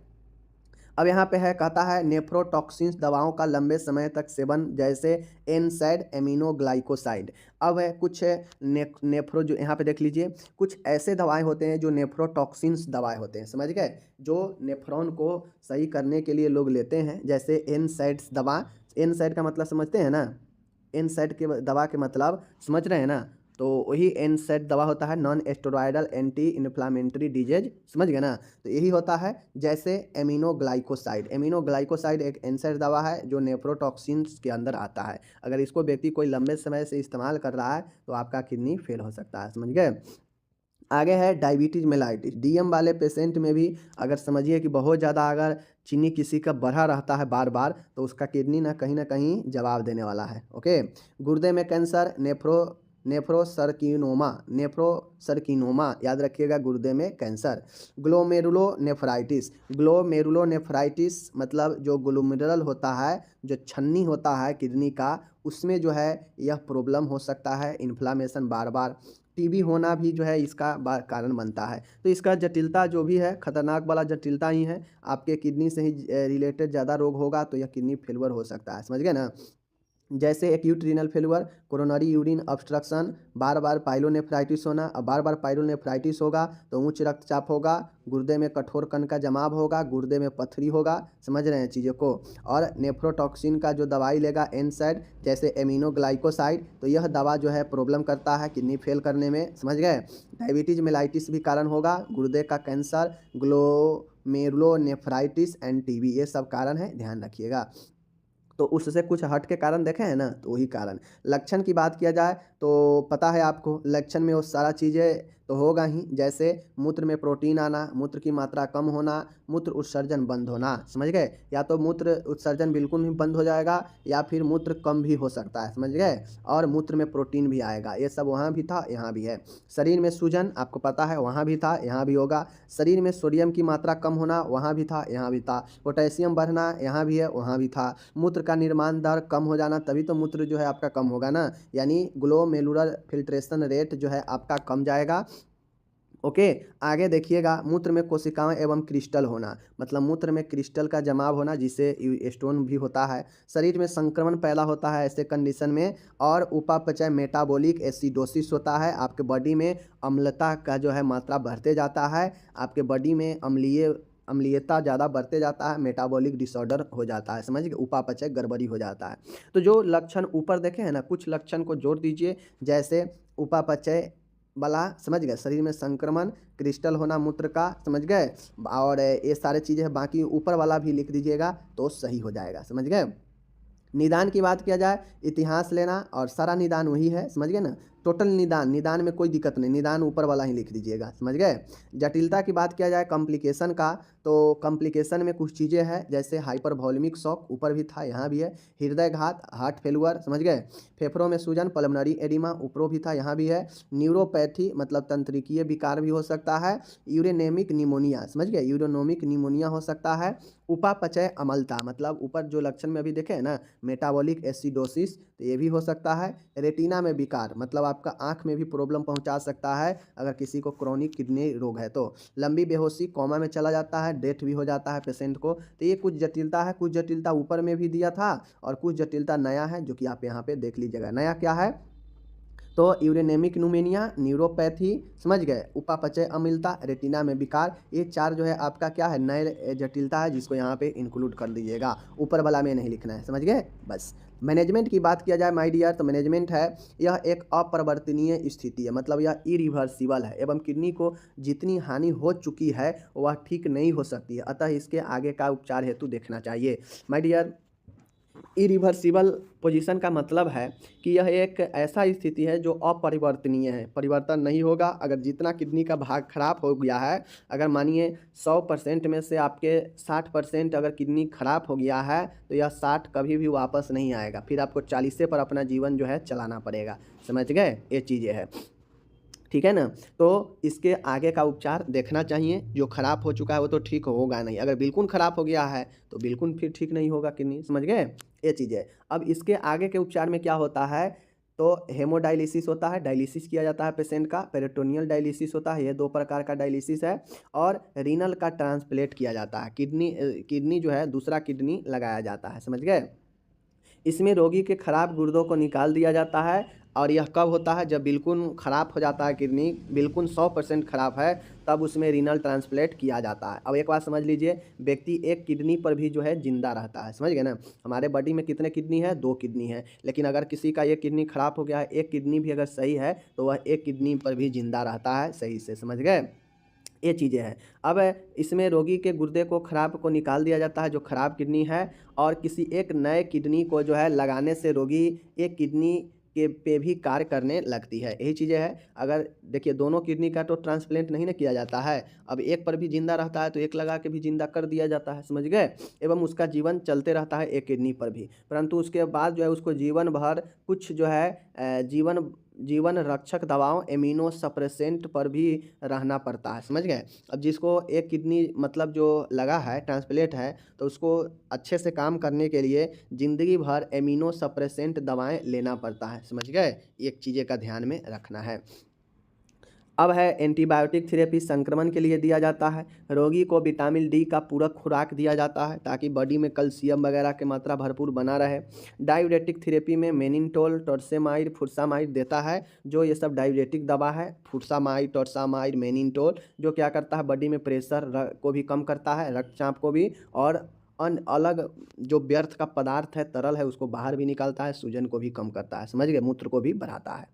Speaker 1: अब यहाँ पे है, कहता है नेफ्रोटॉक्सिन्स दवाओं का लंबे समय तक सेवन, जैसे एनसैड एमिनोग्लाइकोसाइड। अब है कुछ नेफ्रो जो यहाँ पे देख लीजिए, कुछ ऐसे दवाएं होते हैं जो नेफ्रोटॉक्सिन्स दवाएं होते हैं, समझ गए, जो नेफ्रॉन को सही करने के लिए लोग लेते हैं, जैसे एनसैड्स दवा। एनसैड का मतलब समझते हैं ना, एनसैड के दवा के मतलब समझ रहे हैं ना। तो वही एनसैड दवा होता है, नॉन एस्टेरॉयडल एंटी इन्फ्लामेटरी डिजीज, समझ गए ना। तो यही होता है, जैसे एमिनोग्लाइकोसाइड एक एनसैड दवा है जो नेफ्रोटॉक्सिन्स के अंदर आता है। अगर इसको व्यक्ति कोई लंबे समय से इस्तेमाल कर रहा है तो आपका किडनी फेल हो सकता है, समझ गए। आगे है डायबिटीज मेलाइटिस, डीएम वाले पेशेंट में भी अगर समझिए कि बहुत ज़्यादा अगर चीनी किसी का बढ़ा रहता है बार बार, तो उसका किडनी ना कहीं जवाब देने वाला है। ओके, गुर्दे में कैंसर, नेफ्रोसरकीनोमा याद रखिएगा, गुर्दे में कैंसर। ग्लोमेरुलोनेफ्राइटिस मतलब जो ग्लोमेरुलर होता है, जो छन्नी होता है किडनी का, उसमें जो है यह प्रॉब्लम हो सकता है, इन्फ्लामेशन बार बार। टीबी होना भी जो है इसका कारण बनता है। तो इसका जटिलता जो भी है, खतरनाक वाला जटिलता ही है। आपके किडनी से ही रिलेटेड ज़्यादा रोग होगा तो यह किडनी फेलियर हो सकता है, समझ गए ना। जैसे acute renal failure, coronary urine obstruction, बार बार पाइलोनेफ्राइटिस होना। अब बार बार पाइलोनेफ्राइटिस होगा तो उच्च रक्तचाप होगा, गुर्दे में कठोर कण का जमाव होगा, गुर्दे में पथरी होगा, समझ रहे हैं चीज़ों को। और नेफ्रोटॉक्सिन का जो दवाई लेगा एनसैड, जैसे एमिनोग्लाइकोसाइड, तो यह दवा जो है प्रॉब्लम करता है किडनी फेल करने में, समझ गए। डायबिटीज मेलाइटिस भी कारण होगा, गुर्दे का कैंसर, ग्लोमेरुलोनेफ्राइटिस एंड टीबी, ये सब कारण है, ध्यान रखिएगा। तो उससे कुछ हट के कारण देखे हैं ना, तो वही कारण। लक्षण की बात किया जाए तो पता है आपको, लक्षण में वो सारा चीज़ें तो होगा ही, जैसे मूत्र में प्रोटीन आना, मूत्र की मात्रा कम होना, मूत्र उत्सर्जन बंद होना, समझ गए। या तो मूत्र उत्सर्जन बिल्कुल ही बंद हो जाएगा, या फिर मूत्र कम भी हो सकता है, समझ गए। और मूत्र में प्रोटीन भी आएगा, ये सब वहाँ भी था, यहाँ भी है। शरीर में सूजन आपको पता है, वहाँ भी था, यहाँ भी होगा। शरीर में सोडियम की मात्रा कम होना, वहाँ भी था, यहाँ भी था। पोटेशियम बढ़ना, यहाँ भी है, वहाँ भी था। मूत्र का निर्माण दर कम हो जाना, तभी तो मूत्र जो है आपका कम होगा ना, यानी ग्लोमेरुलर फिल्ट्रेशन रेट जो है आपका कम जाएगा। ओके, आगे देखिएगा, मूत्र में कोशिकाएं एवं क्रिस्टल होना, मतलब मूत्र में क्रिस्टल का जमाव होना, जिसे स्टोन भी होता है। शरीर में संक्रमण पैदा होता है ऐसे कंडीशन में। और उपापचय मेटाबॉलिक एसिडोसिस होता है, आपके बॉडी में अम्लता का जो है मात्रा बढ़ते जाता है, आपके बॉडी में अम्लीयता ज़्यादा बढ़ते जाता है, मेटाबॉलिक डिसऑर्डर हो जाता है, समझ गए, उपापचय गड़बड़ी हो जाता है। तो जो लक्षण ऊपर देखे हैं ना, कुछ लक्षण को जोड़ दीजिए, जैसे उपापचय वाला, समझ गए, शरीर में संक्रमण, क्रिस्टल होना मूत्र का, समझ गए, और ये सारे चीज़ें, बाकी ऊपर वाला भी लिख दीजिएगा तो सही हो जाएगा, समझ गए। निदान की बात किया जाए, इतिहास लेना और सारा निदान वही है, समझ गए ना। टोटल निदान में कोई दिक्कत नहीं, निदान ऊपर वाला ही लिख दीजिएगा, समझ गए। जटिलता की बात किया जाए कॉम्प्लिकेशन का, तो कॉम्प्लिकेशन में कुछ चीज़ें हैं, जैसे हाइपरवॉल्यूमिक शॉक, ऊपर भी था, यहाँ भी है। हृदयघात, हार्ट फेलुअर, समझ गए। फेफड़ों में सूजन, पल्मोनरी एडिमा, ऊपरों भी था, यहाँ भी है। न्यूरोपैथी मतलब तंत्रिकीय विकार भी हो सकता है। यूरेनेमिक निमोनिया, समझ गए, यूरोनोमिक निमोनिया हो सकता है। उपापचय अम्लता, मतलब ऊपर जो लक्षण में अभी देखे हैं ना, मेटाबॉलिक एसिडोसिस, तो ये भी हो सकता है। रेटिना में विकार, मतलब आपका आंख में भी प्रॉब्लम पहुंचा सकता है अगर किसी को क्रोनिक किडनी रोग है तो। लंबी बेहोशी, कोमा में चला जाता है, डेथ भी हो जाता है पेशेंट को। तो ये कुछ जटिलता है, कुछ जटिलता ऊपर में भी दिया था और कुछ जटिलता नया है, जो कि आप यहाँ पे देख लीजिएगा। नया क्या है, तो यूरेनेमिक न्यूमेनिया, न्यूरोपैथी, समझ गए, उपापचय अम्लता, रेटिना में विकार, ये चार जो है आपका क्या है, नए जटिलता है, जिसको यहाँ पे इंक्लूड कर दीजिएगा, ऊपर वाला में नहीं लिखना है, समझ गए, बस। मैनेजमेंट की बात किया जाए माय डियर, तो मैनेजमेंट है, यह एक अपरिवर्तनीय स्थिति है, मतलब यह इरिवर्सिबल है, एवं किडनी को जितनी हानि हो चुकी है वह ठीक नहीं हो सकती है, अतः इसके आगे का उपचार हेतु देखना चाहिए। माय डियर, इरिवर्सिबल पोजीशन का मतलब है कि यह एक ऐसा स्थिति है जो अपरिवर्तनीय है, परिवर्तन नहीं होगा। अगर जितना किडनी का भाग खराब हो गया है, अगर मानिए 100% में से आपके 60% अगर किडनी खराब हो गया है, तो यह 60 कभी भी वापस नहीं आएगा, फिर आपको 40 पर अपना जीवन जो है चलाना पड़ेगा, समझ गए, ये चीज़ें है, ठीक है ना। तो इसके आगे का उपचार देखना चाहिए, जो खराब हो चुका है वो तो ठीक होगा नहीं, अगर बिल्कुल खराब हो गया है तो बिल्कुल फिर ठीक नहीं होगा किडनी, समझ गए, ये चीज़ें। अब इसके आगे के उपचार में क्या होता है, तो हेमोडायलिसिस होता है, डायलिसिस किया जाता है पेशेंट का, पेरिटोनियल डायलिसिस होता है, ये 2 प्रकार का डायलिसिस है। और रीनल का ट्रांसप्लेट किया जाता है, किडनी जो है दूसरा किडनी लगाया जाता है, समझ गए। इसमें रोगी के खराब गुर्दों को निकाल दिया जाता है, और यह कब होता है, जब बिल्कुल ख़राब हो जाता है किडनी, बिल्कुल 100% ख़राब है, तब उसमें रीनल ट्रांसप्लेट किया जाता है। अब एक बात समझ लीजिए, व्यक्ति एक किडनी पर भी जो है जिंदा रहता है, समझ गए ना। हमारे बॉडी में कितने किडनी है, 2 किडनी है, लेकिन अगर किसी का एक किडनी खराब हो गया है, एक किडनी भी अगर सही है, तो वह एक किडनी पर भी जिंदा रहता है सही से, समझ गए, ये चीज़ें हैं। अब इसमें रोगी के गुर्दे को खराब को निकाल दिया जाता है, जो खराब किडनी है, और किसी एक नए किडनी को जो है लगाने से रोगी एक किडनी के पे भी कार्य करने लगती है, यही चीज़ें हैं। अगर देखिए, दोनों किडनी का तो ट्रांसप्लांट नहीं ना किया जाता है, अब एक पर भी जिंदा रहता है तो एक लगा के भी जिंदा कर दिया जाता है, समझ गए, एवं उसका जीवन चलते रहता है एक किडनी पर भी, परंतु उसके बाद जो है उसको जीवन भर कुछ जो है जीवन जीवन रक्षक दवाओं इम्यूनो सप्रेसेंट पर भी रहना पड़ता है, समझ गए। अब जिसको एक किडनी मतलब जो लगा है, ट्रांसप्लांट है, तो उसको अच्छे से काम करने के लिए ज़िंदगी भर इम्यूनो सप्रेसेंट दवाएं लेना पड़ता है, समझ गए। एक चीज़ें का ध्यान में रखना है। अब है एंटीबायोटिक थेरेपी संक्रमण के लिए दिया जाता है। रोगी को विटामिन डी का पूरक खुराक दिया जाता है ताकि बॉडी में कैल्शियम वगैरह की मात्रा भरपूर बना रहे। डायूरेटिक थेरेपी में मेनिनटोल, टॉर्सेमाइड, फुरसामाइड देता है। जो ये सब डायूरेटिक दवा है, फुरसामाइड, टॉर्सामाइड, मेनिनटोल, जो क्या करता है बॉडी में प्रेशर को भी कम करता है, रक्तचाप को भी, और अन्य अलग जो व्यर्थ का पदार्थ है, तरल है, उसको बाहर भी निकालता है, सूजन को भी कम करता है, समझ गए, मूत्र को भी बढ़ाता है।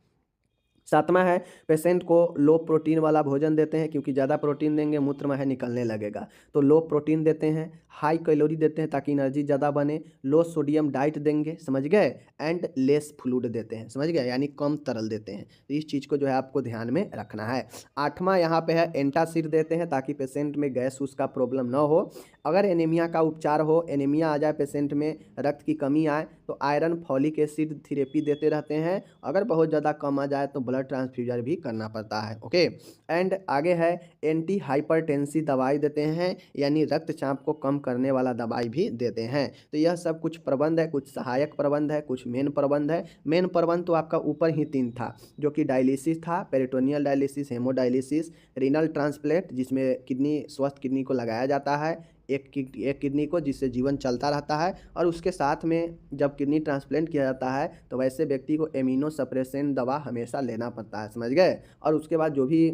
Speaker 1: सातवां है पेशेंट को लो प्रोटीन वाला भोजन देते हैं, क्योंकि ज़्यादा प्रोटीन देंगे मूत्र में है निकलने लगेगा, तो लो प्रोटीन देते हैं। हाई कैलोरी देते हैं ताकि एनर्जी ज़्यादा बने। लो सोडियम डाइट देंगे, समझ गए। एंड लेस फ्लूइड देते हैं, समझ गए, यानी कम तरल देते हैं। तो इस चीज़ को जो है आपको ध्यान में रखना है। आठवां यहाँ पे है एंटासिड देते हैं ताकि पेशेंट में गैस उसका प्रॉब्लम ना हो। अगर एनीमिया का उपचार हो, एनीमिया आ जाए पेशेंट में, रक्त की कमी आए, तो आयरन फॉलिक एसिड थेरेपी देते रहते हैं। अगर बहुत ज़्यादा कम आ जाए तो ब्लड ट्रांसफ्यूजन भी करना पड़ता है, ओके। एंड आगे है एंटी हाइपरटेंसिव दवाई देते हैं, यानी रक्तचाप को कम करने वाला दवाई भी देते हैं। तो यह सब कुछ प्रबंध है, कुछ सहायक प्रबंध है, कुछ मेन प्रबंध है। मेन प्रबंध तो आपका ऊपर ही 3 था, जो कि डायलिसिस था, peritoneal dialysis, hemodialysis, renal transplant जिसमें किडनी, स्वस्थ किडनी को लगाया जाता है एक किडनी को, जिससे जीवन चलता रहता है। और उसके साथ में जब किडनी ट्रांसप्लांट किया जाता है तो वैसे व्यक्ति को इम्यूनो सप्रेसेंट दवा हमेशा लेना पड़ता है, समझ गए। और उसके बाद जो भी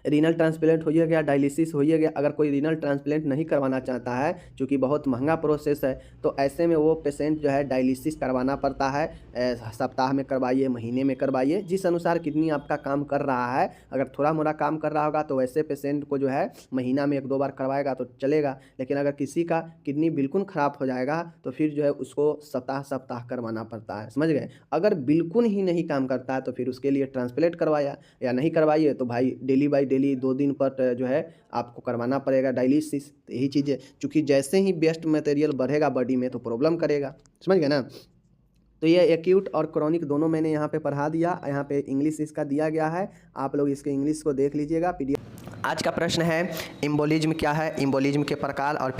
Speaker 1: रीनल ट्रांसप्लांट हो ही गया, डायलिसिस हो ही गया। अगर कोई रीनल ट्रांसप्लांट नहीं करवाना चाहता है, क्योंकि बहुत महंगा प्रोसेस है, तो ऐसे में वो पेशेंट जो है डायलिसिस करवाना पड़ता है। सप्ताह में करवाइए, महीने में करवाइए, जिस अनुसार किडनी आपका काम कर रहा है। अगर थोड़ा मोड़ा काम कर रहा होगा तो वैसे पेशेंट को जो है महीना में 1-2 बार करवाएगा तो चलेगा। लेकिन अगर किसी का किडनी बिल्कुल ख़राब हो जाएगा तो फिर जो है उसको सप्ताह करवाना पड़ता है, समझ गए। अगर बिल्कुल ही नहीं काम करता है तो फिर उसके लिए ट्रांसप्लांट करवाया या नहीं करवाइए तो भाई डेली 2 दिन पर जो है आपको करवाना पड़ेगा डायलिसिस। यही चीज़ें, चूँकि जैसे ही वेस्ट मटेरियल बढ़ेगा बॉडी में तो प्रॉब्लम करेगा, समझ गए ना। तो ये एक्यूट और क्रॉनिक दोनों मैंने यहाँ पे पढ़ा दिया। यहाँ पे इंग्लिश इसका दिया गया है, आप लोग इसके इंग्लिश को देख लीजिएगा पीडीएफ। आज का प्रश्न है एम्बोलिज्म क्या है, एम्बोलिज्म के प्रकार और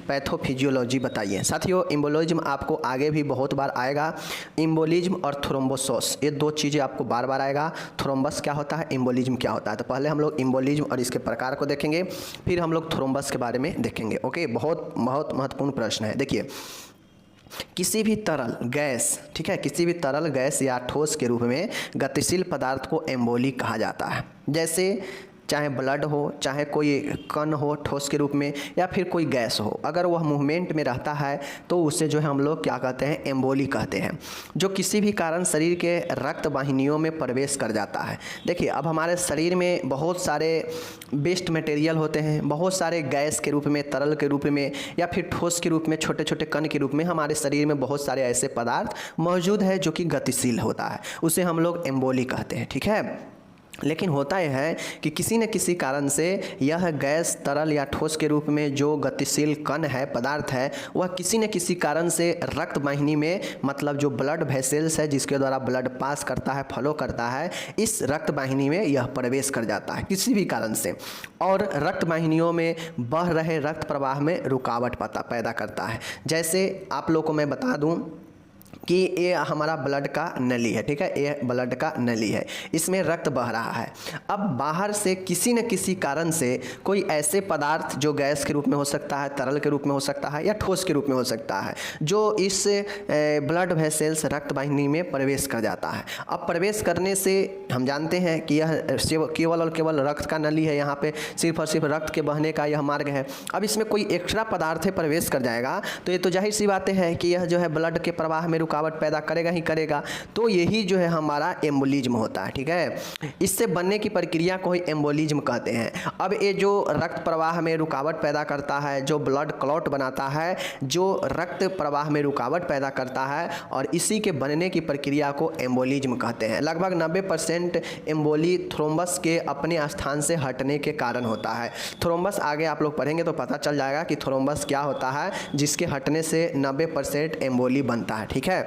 Speaker 1: पैथोफिजियोलॉजी बताइए। साथियों, एम्बोलिज्म आपको आगे भी बहुत बार आएगा। एम्बोलिज्म और थ्रोम्बोसिस, ये 2 चीज़ें आपको बार बार आएगा। थ्रोम्बस क्या होता है, एम्बोलिज्म क्या होता है। तो पहले हम लोग एम्बोलिज्म और इसके प्रकार को देखेंगे, फिर हम लोग थ्रोम्बस के बारे में देखेंगे, ओके। बहुत बहुत महत्वपूर्ण प्रश्न है। देखिए, किसी भी तरल गैस, ठीक है, किसी भी तरल गैस या ठोस के रूप में गतिशील पदार्थ को एम्बोली कहा जाता है। जैसे चाहे ब्लड हो, चाहे कोई कण हो ठोस के रूप में, या फिर कोई गैस हो, अगर वह मूवमेंट में रहता है तो उसे जो है हम लोग क्या कहते हैं, एम्बोली कहते हैं, जो किसी भी कारण शरीर के रक्त वाहिनियों में प्रवेश कर जाता है। देखिए, अब हमारे शरीर में बहुत सारे वेस्ट मटेरियल होते हैं, बहुत सारे गैस के रूप में, तरल के रूप में, या फिर ठोस के रूप में, छोटे छोटे कण के रूप में हमारे शरीर में बहुत सारे ऐसे पदार्थ मौजूद है जो कि गतिशील होता है, उसे हम लोग एम्बोली कहते हैं, ठीक है। लेकिन होता यह है कि किसी न किसी कारण से यह गैस, तरल या ठोस के रूप में जो गतिशील कण है, पदार्थ है, वह किसी न किसी कारण से रक्त वाहिनी में, मतलब जो ब्लड वेसल्स है जिसके द्वारा ब्लड पास करता है, फ्लो करता है, इस रक्त वाहिनी में यह प्रवेश कर जाता है किसी भी कारण से, और रक्त वाहिनियों में बह रहे रक्त प्रवाह में रुकावट पैदा करता है। जैसे आप लोग को मैं बता दूं कि ये हमारा ब्लड का नली है, ठीक है, ये ब्लड का नली है, इसमें रक्त बह रहा है। अब बाहर से किसी न किसी कारण से कोई ऐसे पदार्थ जो गैस के रूप में हो सकता है, तरल के रूप में हो सकता है, या ठोस के रूप में हो सकता है, जो इस ब्लड वेसल्स, रक्त वाहिनी में प्रवेश कर जाता है। अब प्रवेश करने से हम जानते हैं कि यह केवल और केवल रक्त का नली है, यहाँ पे सिर्फ और सिर्फ रक्त के बहने का यह मार्ग है। अब इसमें कोई एक्स्ट्रा पदार्थ प्रवेश कर जाएगा तो ये तो जाहिर सी बातें हैं कि यह जो है ब्लड के प्रवाह में रुकावट पैदा करेगा ही करेगा। तो यही जो है हमारा एम्बोलिज्म होता है, ठीक है। इससे बनने की प्रक्रिया को ही एम्बोलिज्म कहते हैं। अब ये जो रक्त प्रवाह में रुकावट पैदा करता है, जो ब्लड क्लॉट बनाता है, जो रक्त प्रवाह में रुकावट पैदा करता है, और इसी के बनने की प्रक्रिया को एम्बोलिज्म कहते हैं। लगभग 90% एम्बोली थ्रोम्बस के अपने स्थान से हटने के कारण होता है। थ्रोम्बस आगे आप लोग पढ़ेंगे तो पता चल जाएगा कि थ्रोम्बस क्या होता है, जिसके हटने से 90% एम्बोली बनता है, ठीक है।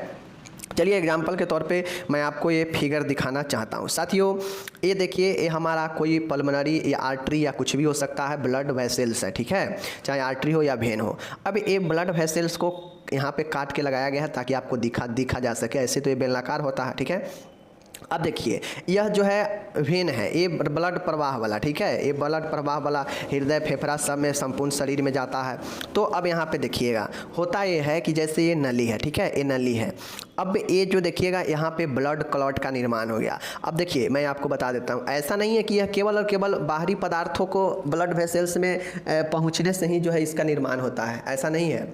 Speaker 1: चलिए एग्जाम्पल के तौर पे मैं आपको ये फिगर दिखाना चाहता हूँ। साथियों ये देखिए, ये हमारा कोई पल्मोनरी या आर्टरी या कुछ भी हो सकता है, ब्लड वेसल्स है, ठीक है, चाहे आर्टरी हो या वेन हो। अब ये ब्लड वेसल्स को यहाँ पे काट के लगाया गया है ताकि आपको दिखा जा सके। ऐसे तो ये बेलनाकार होता है, ठीक है। अब देखिए यह जो है वेन है, ये ब्लड प्रवाह वाला, ठीक है, ये ब्लड प्रवाह वाला हृदय फेफड़ा सब में संपूर्ण शरीर में जाता है। तो अब यहाँ पे देखिएगा होता ये है कि जैसे ये नली है, ठीक है, ये नली है। अब ये जो देखिएगा यहाँ पे ब्लड क्लॉट का निर्माण हो गया। अब देखिए मैं आपको बता देता हूँ, ऐसा नहीं है कि यह केवल और केवल बाहरी पदार्थों को ब्लड वेसल्स में पहुँचने से ही जो है इसका निर्माण होता है, ऐसा नहीं है।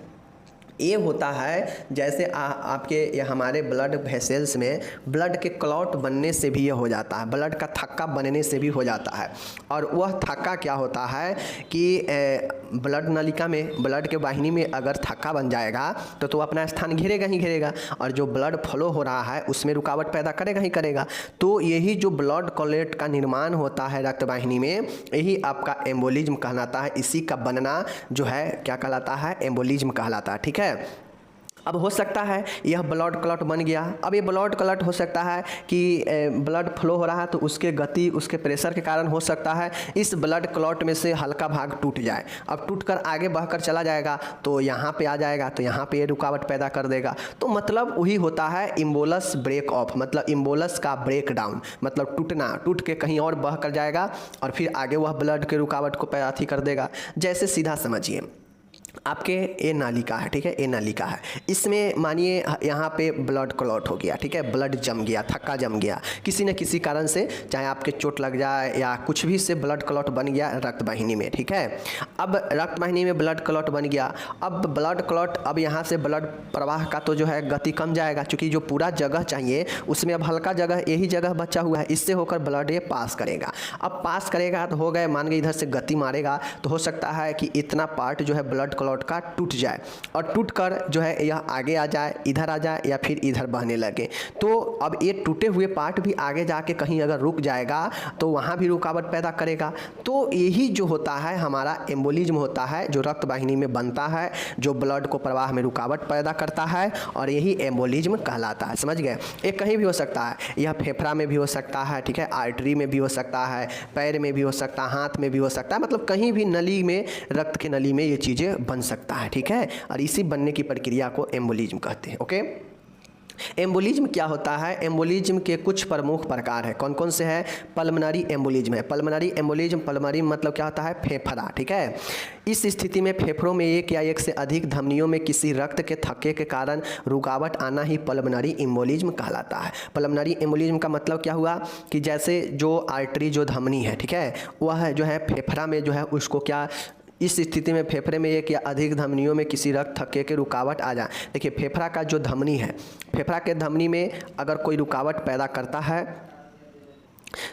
Speaker 1: ये होता है जैसे आपके हमारे ब्लड वेसल्स में ब्लड के क्लॉट बनने से भी ये हो जाता है, ब्लड का थक्का बनने से भी हो जाता है। और वह थक्का क्या होता है कि ब्लड नलिका में, ब्लड के वाहिनी में अगर थक्का बन जाएगा तो अपना स्थान घेरेगा ही घेरेगा, और जो ब्लड फ्लो हो रहा है उसमें रुकावट पैदा करेगा ही करेगा। तो यही जो ब्लड क्लॉट का निर्माण होता है रक्त वाहिनी में, यही आपका एम्बोलिज्म कहलाता है। इसी का बनना जो है क्या कहलाता है, एम्बोलिज्म कहलाता है, ठीक है। अब हो सकता है यह ब्लड क्लॉट बन गया। अब ये ब्लड क्लॉट हो सकता है कि ब्लड फ्लो हो रहा है तो उसके गति, उसके प्रेशर के कारण हो सकता है इस ब्लड क्लॉट में से हल्का भाग टूट जाए। अब टूटकर आगे बहकर चला जाएगा तो यहाँ पे आ जाएगा, तो यहाँ पे ये रुकावट पैदा कर देगा। तो मतलब वही होता है इम्बोलस ब्रेक ऑफ, मतलब इम्बोलस का ब्रेक डाउन, मतलब टूटना, टूट के कहीं और बह कर जाएगा और फिर आगे वह ब्लड के रुकावट को पैदा कर देगा। जैसे सीधा समझिए आपके ए नालिका है, ठीक है, ए नालिका है, इसमें मानिए यहाँ पे ब्लड क्लॉट हो गया, ठीक है, ब्लड जम गया, थक्का जम गया, किसी न किसी कारण से, चाहे आपके चोट लग जाए या कुछ भी से ब्लड क्लॉट बन गया रक्त वाहिनी में, ठीक है। अब रक्त वाहिनी में ब्लड क्लॉट बन गया। अब ब्लड क्लॉट, अब यहाँ से ब्लड प्रवाह का तो जो है गति कम जाएगा, क्योंकि जो पूरा जगह चाहिए उसमें अब हल्का जगह, यही जगह बचा हुआ है, इससे होकर ब्लड ये पास करेगा। अब पास करेगा तो हो गए, मान गए इधर से गति मारेगा तो हो सकता है कि इतना पार्ट जो है ब्लड क्लॉट का टूट जाए, और टूटकर जो है यह आगे आ जाए, इधर आ जाए या फिर इधर बहने लगे। तो अब ये टूटे हुए पार्ट भी आगे जाके कहीं अगर रुक जाएगा तो वहाँ भी रुकावट पैदा करेगा। तो यही जो होता है हमारा एम्बोलिज्म होता है, जो रक्त वाहिनी में बनता है, जो ब्लड को प्रवाह में रुकावट पैदा करता है, और यही एम्बोलिज्म कहलाता है। समझ गए। ये कहीं भी हो सकता है, यह फेफड़ा में भी हो सकता है, ठीक है, आर्टरी में भी हो सकता है, पैर में भी हो सकता है, हाथ में भी हो सकता है, मतलब कहीं भी नली में, रक्त के नली में ये चीज़ें बन सकता है, ठीक है। और इसी बनने की प्रक्रिया को एम्बोलिज्म कहते हैं। ओके, एम्बोलिज्म क्या होता है? एम्बोलिज्म के कुछ प्रमुख प्रकार है। कौन कौन से हैं? पल्मोनरी एम्बोलिज्म है। पल्मोनरी एम्बोलिज्म, पल्मोनरी मतलब क्या होता है? फेफड़ा, ठीक है। इस स्थिति में फेफड़ों में एक या एक से अधिक धमनियों में किसी रक्त के थक्के के कारण रुकावट आना ही पल्मोनरी एम्बोलिज्म कहलाता है। पल्मोनरी एम्बोलिज्म का मतलब क्या हुआ कि जैसे जो आर्टरी, जो धमनी है, ठीक है, वह जो है फेफड़ा में जो है उसको क्या, इस स्थिति में फेफड़े में एक या अधिक धमनियों में किसी रक्त थक्के के रुकावट आ जाए। देखिए फेफड़ा का जो धमनी है, फेफड़ा के धमनी में अगर कोई रुकावट पैदा करता है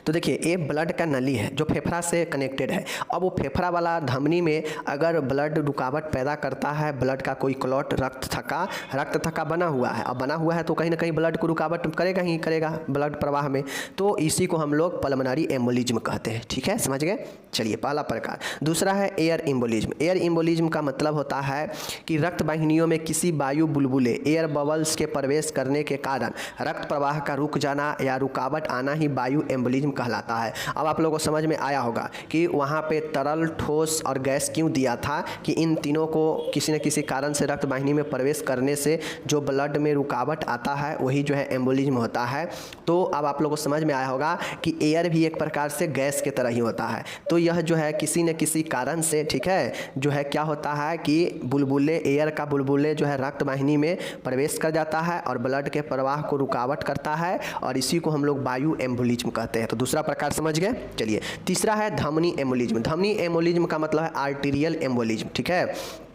Speaker 1: तो देखिए ये ब्लड का नली है जो फेफड़ा से कनेक्टेड है। अब वो फेफड़ा वाला धमनी में अगर ब्लड रुकावट पैदा करता है, ब्लड का कोई क्लॉट, रक्त थक्का बना हुआ है, अब बना हुआ है तो कहीं ना कहीं ब्लड को रुकावट करेगा ही करेगा ब्लड प्रवाह में। तो इसी को हम लोग पल्मोनरी एम्बोलिज्म कहते हैं, ठीक है, समझ गए। चलिए पहला प्रकार। दूसरा है एयर एम्बोलिज्म। एयर एम्बोलिज्म का मतलब होता है कि रक्त वाहिनियों में किसी वायु बुलबुले, एयर बबल्स के प्रवेश करने के कारण रक्त प्रवाह का रुक जाना या रुकावट आना ही वायु एम्बोलिज्म कहलाता है। अब आप लोगों को समझ में आया होगा कि वहाँ पे तरल, ठोस और गैस क्यों दिया था, कि इन तीनों को किसी न किसी कारण से रक्त वाहिनी में प्रवेश करने से जो ब्लड में रुकावट आता है वही जो है एम्बोलिज्म होता है। तो अब आप लोगों को समझ में आया होगा कि एयर भी एक प्रकार से गैस की तरह ही होता है। तो यह जो है किसी न किसी कारण से, ठीक है, जो है क्या होता है कि बुलबुले, एयर का बुलबुले जो है रक्त वाहिनी में प्रवेश कर जाता है और ब्लड के प्रवाह को रुकावट करता है, और इसी को हम लोग वायु एम्बोलिज्म कहते हैं। तो दूसरा प्रकार समझ गए। चलिए तीसरा है धमनी एम्बोलिज्म। धमनी एम्बोलिज्म का मतलब है आर्टीरियल एम्बोलिज्म, ठीक है।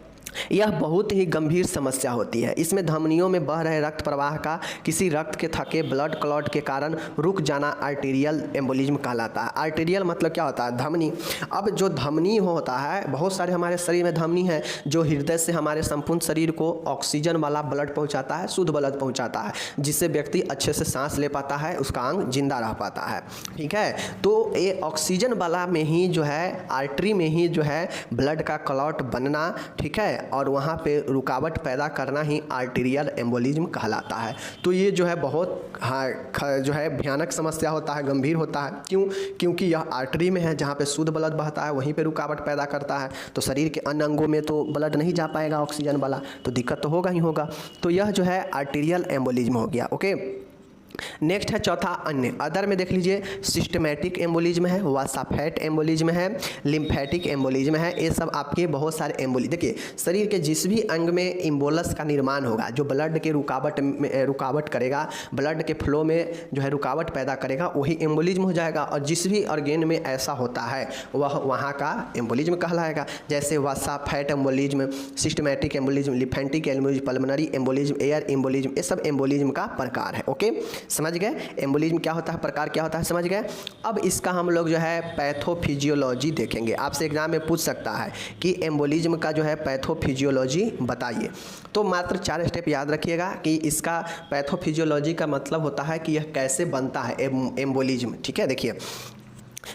Speaker 1: यह बहुत ही गंभीर समस्या होती है। इसमें धमनियों में बह रहे रक्त प्रवाह का किसी रक्त के थके ब्लड क्लॉट के कारण रुक जाना आर्टीरियल एम्बोलिज्म कहलाता है। आर्टीरियल मतलब क्या होता है? धमनी। अब जो धमनी होता है, बहुत सारे हमारे शरीर में धमनी है जो हृदय से हमारे संपूर्ण शरीर को ऑक्सीजन वाला ब्लड पहुंचाता है, शुद्ध ब्लड पहुंचाता है, जिससे व्यक्ति अच्छे से सांस ले पाता है, उसका अंग जिंदा रह पाता है, ठीक है। तो ये ऑक्सीजन वाला में ही जो है, आर्टरी में ही जो है ब्लड का क्लॉट बनना, ठीक है, और वहाँ पे रुकावट पैदा करना ही आर्टीरियल एम्बोलिज्म कहलाता है। तो ये जो है बहुत जो है भयानक समस्या होता है, गंभीर होता है। क्यों? क्योंकि यह आर्टरी में है, जहाँ पे शुद्ध ब्लड बहता है वहीं पे रुकावट पैदा करता है। तो शरीर के अन्य अंगों में तो ब्लड नहीं जा पाएगा ऑक्सीजन वाला, तो दिक्कत तो होगा ही होगा। तो यह जो है आर्टीरियल एम्बोलिज्म हो गया। ओके, नेक्स्ट है चौथा अन्य। अदर में देख लीजिए सिस्टमैटिक एम्बोलिज्म है, वासाफेट एम्बोलिज्म है, लिम्फेटिक एम्बोलिज्म है। ये सब आपके बहुत सारे एम्बोलिज्म। देखिए शरीर के जिस भी अंग में इम्बोलस का निर्माण होगा, जो ब्लड के रुकावट करेगा, ब्लड के फ्लो में जो है रुकावट पैदा करेगा, वही एम्बोलिज्म हो जाएगा। और जिस भी ऑर्गेन में ऐसा होता है वह वहाँ का एम्बोलिज्म कहलाएगा। जैसे वासाफेट embolism, systemic embolism, lymphatic embolism, pulmonary embolism, air embolism, ये सब एम्बोलिज्म का प्रकार है। ओके, समझ गए एम्बोलिज्म क्या होता है, प्रकार क्या होता है, समझ गए। अब इसका हम लोग जो है पैथोफिजियोलॉजी देखेंगे। आपसे एग्जाम में पूछ सकता है कि एम्बोलिज्म का जो है पैथोफिजियोलॉजी बताइए। तो मात्र 4 स्टेप याद रखिएगा कि इसका पैथोफिजियोलॉजी का मतलब होता है कि यह कैसे बनता है एम्बोलिज्म। ठीक है, देखिए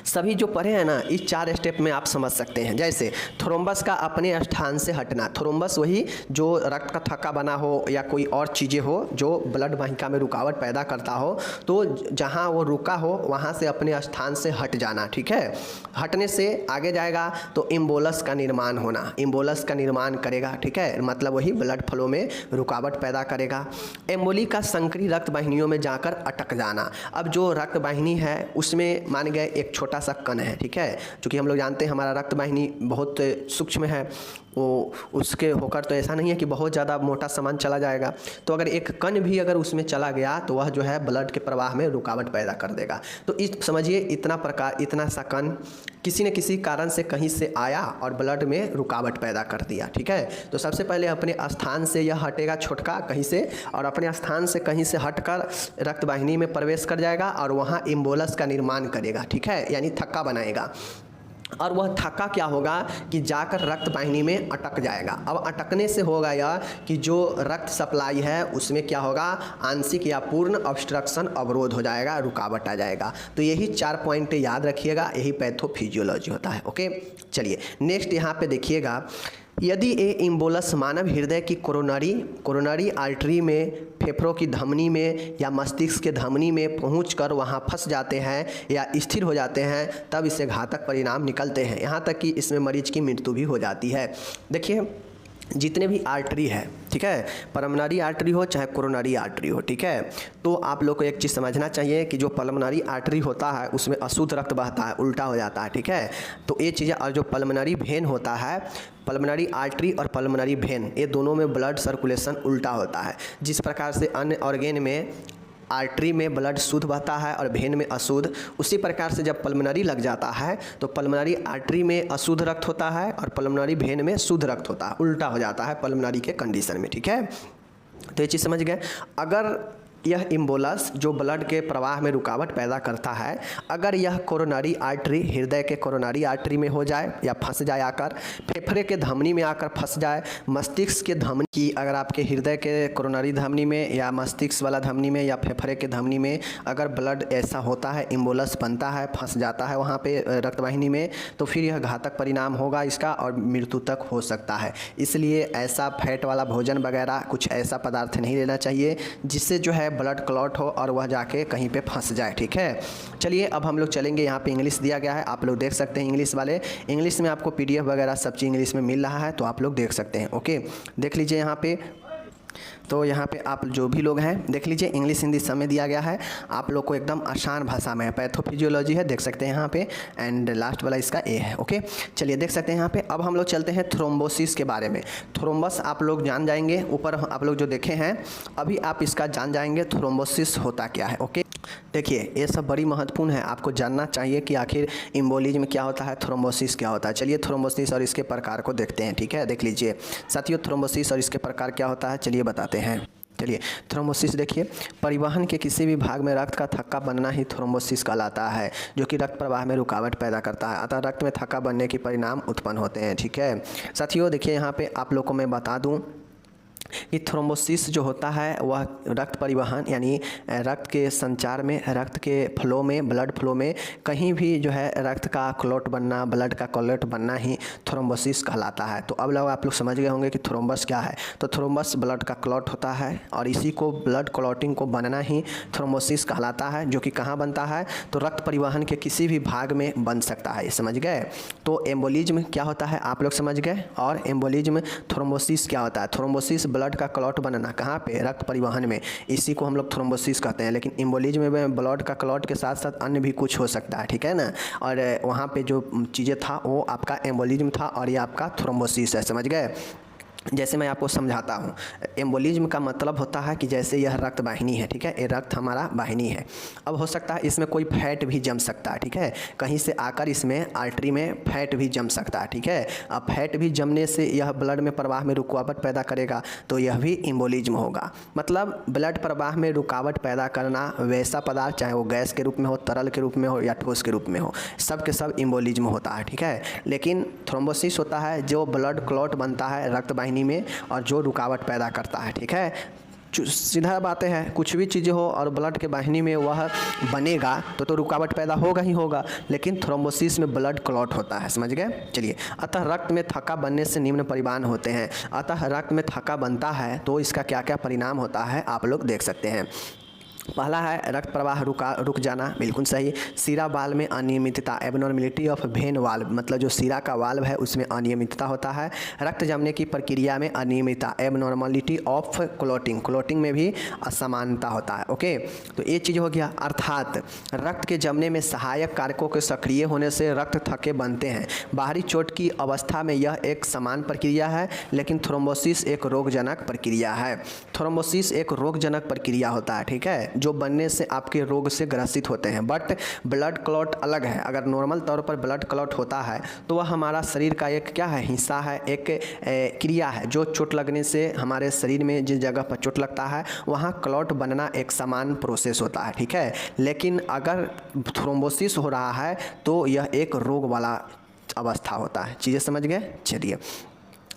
Speaker 1: सभी जो पढ़े हैं ना, इस 4 स्टेप में आप समझ सकते हैं। जैसे थ्रोम्बस का अपने स्थान से हटना। थ्रोम्बस वही जो रक्त का थक्का बना हो या कोई और चीज़ें हो जो ब्लड वाहिका में रुकावट पैदा करता हो, तो जहां वो रुका हो वहां से अपने स्थान से हट जाना। ठीक है, हटने से आगे जाएगा तो इम्बोलस का निर्माण होना, इम्बोलस का निर्माण करेगा। ठीक है, मतलब वही ब्लड फ्लो में रुकावट पैदा करेगा। एम्बोली का संकरी रक्त वाहिनियों में जाकर अटक जाना। अब जो रक्त वाहिनी है उसमें मान गए एक छोटा सा कण है। ठीक है, क्योंकि हम लोग जानते हैं हमारा रक्त वाहिनी बहुत सूक्ष्म है, वो उसके होकर तो ऐसा नहीं है कि बहुत ज़्यादा मोटा सामान चला जाएगा। तो अगर एक कण भी अगर उसमें चला गया तो वह जो है ब्लड के प्रवाह में रुकावट पैदा कर देगा। तो इस समझिए इतना सा कण किसी न किसी कारण से कहीं से आया और ब्लड में रुकावट पैदा कर दिया। ठीक है, तो सबसे पहले अपने स्थान से यह हटेगा छोटका कहीं से, और अपने स्थान से कहीं से हटकर रक्त वाहिनी में प्रवेश कर जाएगा और वहाँ इम्बोलस का निर्माण करेगा। ठीक है, यानी थक्का बनाएगा। और वह थक्का क्या होगा कि जाकर रक्त वाहिनी में अटक जाएगा। अब अटकने से होगा यह कि जो रक्त सप्लाई है उसमें क्या होगा, आंशिक या पूर्ण ऑब्स्ट्रक्शन, अवरोध हो जाएगा, रुकावट आ जाएगा। तो यही 4 पॉइंट याद रखिएगा, यही पैथोफिजियोलॉजी होता है। ओके, चलिए नेक्स्ट यहाँ पे देखिएगा। यदि ये इम्बोलस मानव हृदय की कोरोनरी आर्टरी में, फेफड़ों की धमनी में या मस्तिष्क के धमनी में पहुंचकर वहां फंस जाते हैं या स्थिर हो जाते हैं, तब इससे घातक परिणाम निकलते हैं। यहाँ तक कि इसमें मरीज की मृत्यु भी हो जाती है। देखिए जितने भी आर्टरी है, ठीक है, पल्मोनरी आर्टरी हो चाहे कोरोनरी आर्टरी हो, ठीक है, तो आप लोग को एक चीज़ समझना चाहिए कि जो पल्मोनरी आर्टरी होता है उसमें अशुद्ध रक्त बहता है, उल्टा हो जाता है। ठीक है, तो ये चीज़ें, और जो पल्मोनरी वेन होता है, पल्मोनरी आर्टरी और पल्मोनरी वेन, ये दोनों में ब्लड सर्कुलेशन उल्टा होता है। जिस प्रकार से अन्य ऑर्गेन में आर्टरी में ब्लड शुद्ध बहता है और वेन में अशुद्ध, उसी प्रकार से जब पल्मोनरी लग जाता है तो पल्मोनरी आर्टरी में अशुद्ध रक्त होता है और पल्मोनरी वेन में शुद्ध रक्त होता है, उल्टा हो जाता है पल्मोनरी के कंडीशन में। ठीक है, तो ये चीज़ समझ गए। अगर यह इम्बोलस जो ब्लड के प्रवाह में रुकावट पैदा करता है, अगर यह कोरोनरी आर्टरी, हृदय के कोरोनरी आर्टरी में हो जाए या फंस जाए आकर, फेफड़े के धमनी में आकर फंस जाए, मस्तिष्क के धमनी की, अगर आपके हृदय के कोरोनरी धमनी में या मस्तिष्क वाला धमनी में या फेफड़े के धमनी में अगर ब्लड ऐसा होता है, इम्बोलस बनता है, फंस जाता है वहाँ पे रक्तवाहिनी में, तो फिर यह घातक परिणाम होगा इसका और मृत्यु तक हो सकता है। इसलिए ऐसा फैट वाला भोजन वगैरह कुछ ऐसा पदार्थ नहीं लेना चाहिए जिससे जो है ब्लड क्लॉट हो और वह जाके कहीं पे फंस जाए। ठीक है, चलिए अब हम लोग चलेंगे, यहाँ पे इंग्लिश दिया गया है, आप लोग देख सकते हैं इंग्लिश वाले, इंग्लिश में आपको PDF वगैरह सब चीज़ इंग्लिश में मिल रहा है, तो आप लोग देख सकते हैं। ओके, देख लीजिए यहाँ पे, तो यहाँ पे आप जो भी लोग हैं देख लीजिए, इंग्लिश हिंदी समय दिया गया है आप लोग को, एकदम आसान भाषा में। पैथोफिजियोलॉजी है, देख सकते हैं यहाँ पे, एंड लास्ट वाला इसका ए है। ओके, चलिए देख सकते हैं यहाँ पे। अब हम लोग चलते हैं थ्रोम्बोसिस के बारे में। थ्रोम्बस आप लोग जान जाएंगे, ऊपर आप लोग जो देखे हैं अभी आप इसका जान जाएंगे थ्रोम्बोसिस होता क्या है। ओके, देखिए ये सब बड़ी महत्वपूर्ण है, आपको जानना चाहिए कि आखिर इम्बोलिज्म क्या होता है, थ्रोम्बोसिस क्या होता है। चलिए थ्रोम्बोसिस और इसके प्रकार को देखते हैं। ठीक है, देख लीजिए साथियों, थ्रोम्बोसिस और इसके प्रकार क्या होता है, चलिए बताते हैं। चलिए थ्रोम्बोसिस देखिए, परिवहन के किसी भी भाग में रक्त का थक्का बनना ही थ्रोम्बोसिस कहलाता है, जो कि रक्त प्रवाह में रुकावट पैदा करता है, अतः रक्त में थक्का बनने के परिणाम उत्पन्न होते हैं। ठीक है साथियों, देखिए यहाँ पे आप लोग को मैं बता दूँ कि थ्रोम्बोसिस जो होता है वह रक्त परिवहन यानी रक्त के संचार में, रक्त के फ्लो में, ब्लड फ्लो में कहीं भी जो है रक्त का क्लॉट बनना, ब्लड का क्लॉट बनना ही थ्रोम्बोसिस कहलाता है। तो अब लोग आप लोग समझ गए होंगे कि थ्रोम्बस क्या है। तो थ्रोम्बस ब्लड का क्लॉट होता है और इसी को ब्लड क्लॉटिंग को बनना ही थ्रोम्बोसिस कहलाता है, जो कि कहाँ बनता है तो रक्त परिवहन के किसी भी भाग में बन सकता है, समझ गए। तो एम्बोलिज्म क्या होता है आप लोग समझ गए, और एम्बोलिज्म थ्रोम्बोसिस क्या होता है। थ्रोम्बोसिस ब्लड का क्लॉट बनना कहाँ पे, रक्त परिवहन में, इसी को हम लोग थ्रोम्बोसिस कहते हैं। लेकिन एम्बोलिज्म में ब्लड का क्लॉट के साथ साथ अन्य भी कुछ हो सकता है, ठीक है ना। और वहाँ पे जो चीज़ें था वो आपका एम्बोलिज्म था और ये आपका थ्रोम्बोसिस है, समझ गए। जैसे मैं आपको समझाता हूँ, एम्बोलिज्म का मतलब होता है कि जैसे यह रक्त वाहिनी है, ठीक है, ये रक्त हमारा वाहिनी है। अब हो सकता है इसमें कोई फैट भी जम सकता है, ठीक है, कहीं से आकर इसमें आर्टरी में फैट भी जम सकता है, ठीक है। अब फैट भी जमने से यह ब्लड में प्रवाह में रुकावट पैदा करेगा, तो यह भी एम्बोलिज्म होगा। मतलब ब्लड प्रवाह में रुकावट पैदा करना वैसा पदार्थ, चाहे वो गैस के रूप में हो, तरल के रूप में हो या ठोस के रूप में हो, सब के सब एम्बोलिज्म होता है, ठीक है। लेकिन थ्रोम्बोसिस होता है जो ब्लड क्लॉट बनता है रक्त वाहिनी में और जो रुकावट पैदा करता है, ठीक है। सीधा बातें हैं, कुछ भी चीज़ें हो और ब्लड के वाहिनी में वह बनेगा तो रुकावट पैदा होगा ही होगा, लेकिन थ्रोम्बोसिस में ब्लड क्लॉट होता है, समझ गए। चलिए, अतः रक्त में थक्का बनने से निम्न परिणाम होते हैं। अतः रक्त में थक्का बनता है तो इसका क्या क्या परिणाम होता है आप लोग देख सकते हैं। पहला है रक्त प्रवाह रुक जाना, बिल्कुल सही। सीरा वाल्व में अनियमितता, एबनॉर्मेलिटी ऑफ वेन वाल्व, मतलब जो सीरा का वाल्व है उसमें अनियमितता होता है। रक्त जमने की प्रक्रिया में अनियमितता, एबनॉर्मलिटी ऑफ क्लॉटिंग, क्लॉटिंग में भी असमानता होता है। ओके, तो ये चीज़ हो गया। अर्थात रक्त के जमने में सहायक कारकों के सक्रिय होने से रक्त थक्के बनते हैं। बाहरी चोट की अवस्था में यह एक समान प्रक्रिया है, लेकिन थ्रोम्बोसिस एक रोगजनक प्रक्रिया है। थ्रोम्बोसिस एक रोगजनक प्रक्रिया होता है, ठीक है, जो बनने से आपके रोग से ग्रसित होते हैं। बट ब्लड क्लॉट अलग है। अगर नॉर्मल तौर पर ब्लड क्लॉट होता है तो वह हमारा शरीर का एक क्या है, हिस्सा है, एक क्रिया है, जो चोट लगने से हमारे शरीर में जिस जगह पर चोट लगता है वहाँ क्लॉट बनना एक समान प्रोसेस होता है, ठीक है। लेकिन अगर थ्रोम्बोसिस हो रहा है तो यह एक रोग वाला अवस्था होता है। चीज़ें समझ गए। चलिए,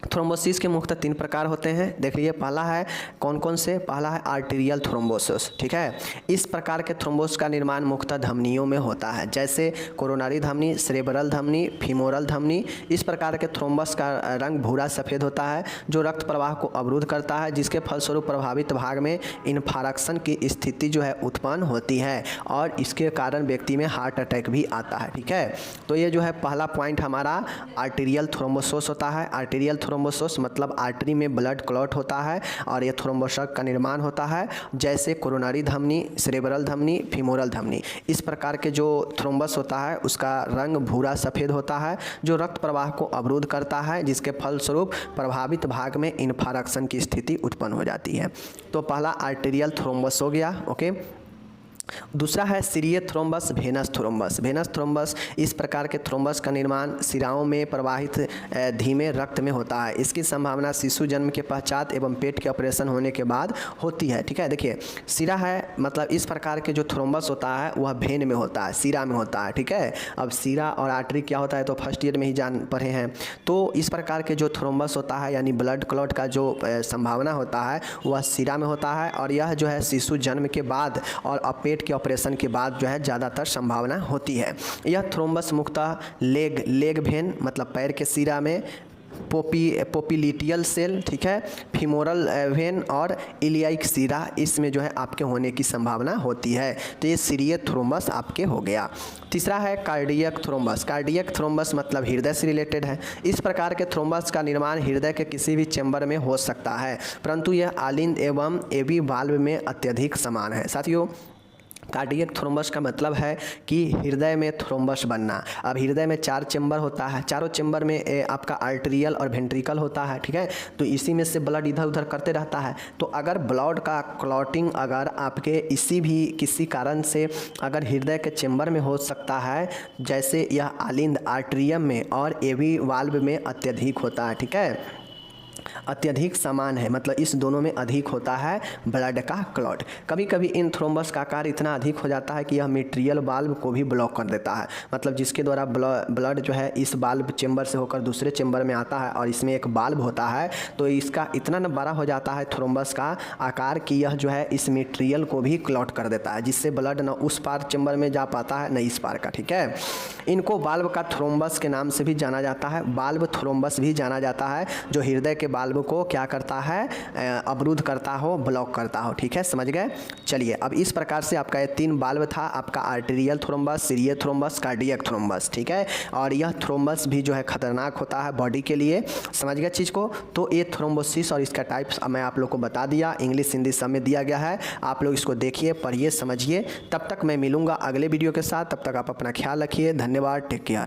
Speaker 1: थ्रोम्बोसिस के मुख्यतः 3 प्रकार होते हैं, देख लीजिए। पहला है कौन कौन से, पहला है आर्टीरियल थ्रोम्बोसिस, ठीक है। इस प्रकार के थ्रोम्बोस का निर्माण मुख्यतः धमनियों में होता है, जैसे कोरोनरी धमनी, सेरेब्रल धमनी, फीमोरल धमनी। इस प्रकार के थ्रोम्बस का रंग भूरा सफ़ेद होता है, जो रक्त प्रवाह को अवरुद्ध करता है, जिसके फलस्वरूप प्रभावित भाग में इन्फार्क्शन की स्थिति जो है उत्पन्न होती है और इसके कारण व्यक्ति में हार्ट अटैक भी आता है, ठीक है। तो ये जो है पहला पॉइंट हमारा आर्टीरियल थ्रोम्बोसिस होता है। आर्टीरियल थ्रोम्बोसिस मतलब आर्टरी में ब्लड क्लॉट होता है और ये थ्रोम्बोसिस का निर्माण होता है, जैसे कोरोनरी धमनी, सेरेब्रल धमनी, फीमोरल धमनी। इस प्रकार के जो थ्रोम्बस होता है उसका रंग भूरा सफ़ेद होता है, जो रक्त प्रवाह को अवरुद्ध करता है, जिसके फलस्वरूप प्रभावित भाग में इन्फार्क्शन की स्थिति उत्पन्न हो जाती है। तो पहला आर्टेरियल थ्रोम्बस हो गया। ओके, दूसरा है सीरिये thrombus, venous thrombus. Venous thrombus, इस प्रकार के थ्रोम्बस का निर्माण सिराओं में प्रवाहित धीमे रक्त में होता है। इसकी संभावना शिशु जन्म के पश्चात एवं पेट के ऑपरेशन होने के बाद होती है, ठीक है। देखिए, सिरा है मतलब इस प्रकार के जो थ्रोम्बस होता है वह वेन में होता है, सिरा में होता है, ठीक है। अब सिरा और आर्टरी क्या होता है तो फर्स्ट ईयर में ही जान पढ़े हैं। तो इस प्रकार के जो थ्रोम्बस होता है यानी ब्लड क्लॉट का जो संभावना होता है वह सिरा में होता है, और यह जो है शिशु जन्म के बाद और पेट के ऑपरेशन के बाद जो है ज़्यादातर संभावना होती है। यह थ्रोम्बस मुख्यतः लेग वेन मतलब पैर के सिरा में, पोपिलिटियल सेल, ठीक है, फीमोरल वेन और इलियाइक सिरा, इसमें जो है आपके होने की संभावना होती है। तो ये सीरिये थ्रोम्बस आपके हो गया। तीसरा है कार्डियक थ्रोम्बस। कार्डियक थ्रोम्बस मतलब हृदय से रिलेटेड है। इस प्रकार के थ्रोम्बस का निर्माण हृदय के किसी भी चैम्बर में हो सकता है, परंतु यह आलिंद एवं एबी वाल्व में अत्यधिक समान है। साथियों, कार्डियक थ्रोम्बस का मतलब है कि हृदय में थ्रोम्बस बनना। अब हृदय में 4 चैम्बर होता है, चारों चैम्बर में आपका आर्टेरियल और वेंट्रिकल होता है, ठीक है। तो इसी में से ब्लड इधर उधर करते रहता है। तो अगर ब्लड का क्लॉटिंग अगर आपके किसी कारण से अगर हृदय के चैम्बर में हो सकता है, जैसे यह आलिंद आर्टरियम में और एवी वाल्व में अत्यधिक होता है, ठीक है। अत्यधिक समान है, मतलब इस दोनों में अधिक होता है ब्लड का क्लॉट। कभी कभी इन थ्रोम्बस का आकार इतना अधिक हो जाता है कि यह मिट्रियल वाल्व को भी ब्लॉक कर देता है, मतलब जिसके द्वारा ब्लड जो है इस वाल्व चेंबर से होकर दूसरे चेंबर में आता है और इसमें एक वाल्व होता है, तो इसका इतना न बड़ा हो जाता है थ्रोम्बस का आकार कि यह जो है इस मिट्रियल को भी क्लॉट कर देता है, जिससे ब्लड न उस पार चेंबर में जा पाता है न इस पार का। ठीक है, इनको वाल्व का थ्रोम्बस के नाम से भी जाना जाता है, वाल्व थ्रोम्बस भी जाना जाता है, जो हृदय के वाल्व को क्या करता है, अवरुद्ध करता हो, ब्लॉक करता हो। ठीक है, समझ गए। चलिए, अब इस प्रकार से आपका ये 3 वाल्व था, आपका arterial thrombus, serial thrombus, cardiac thrombus. ठीक है, और यह थ्रोम्बस भी जो है खतरनाक होता है बॉडी के लिए। समझ गए चीज़ को। तो ये थ्रोम्बोसिस और इसका टाइप्स मैं आप लोग को बता दिया, इंग्लिश हिंदी सब में दिया गया है, आप लोग इसको देखिए, पढ़िए, समझिए। तब तक मैं मिलूंगा अगले वीडियो के साथ, तब तक आप अपना ख्याल रखिए। धन्यवाद, टेक केयर।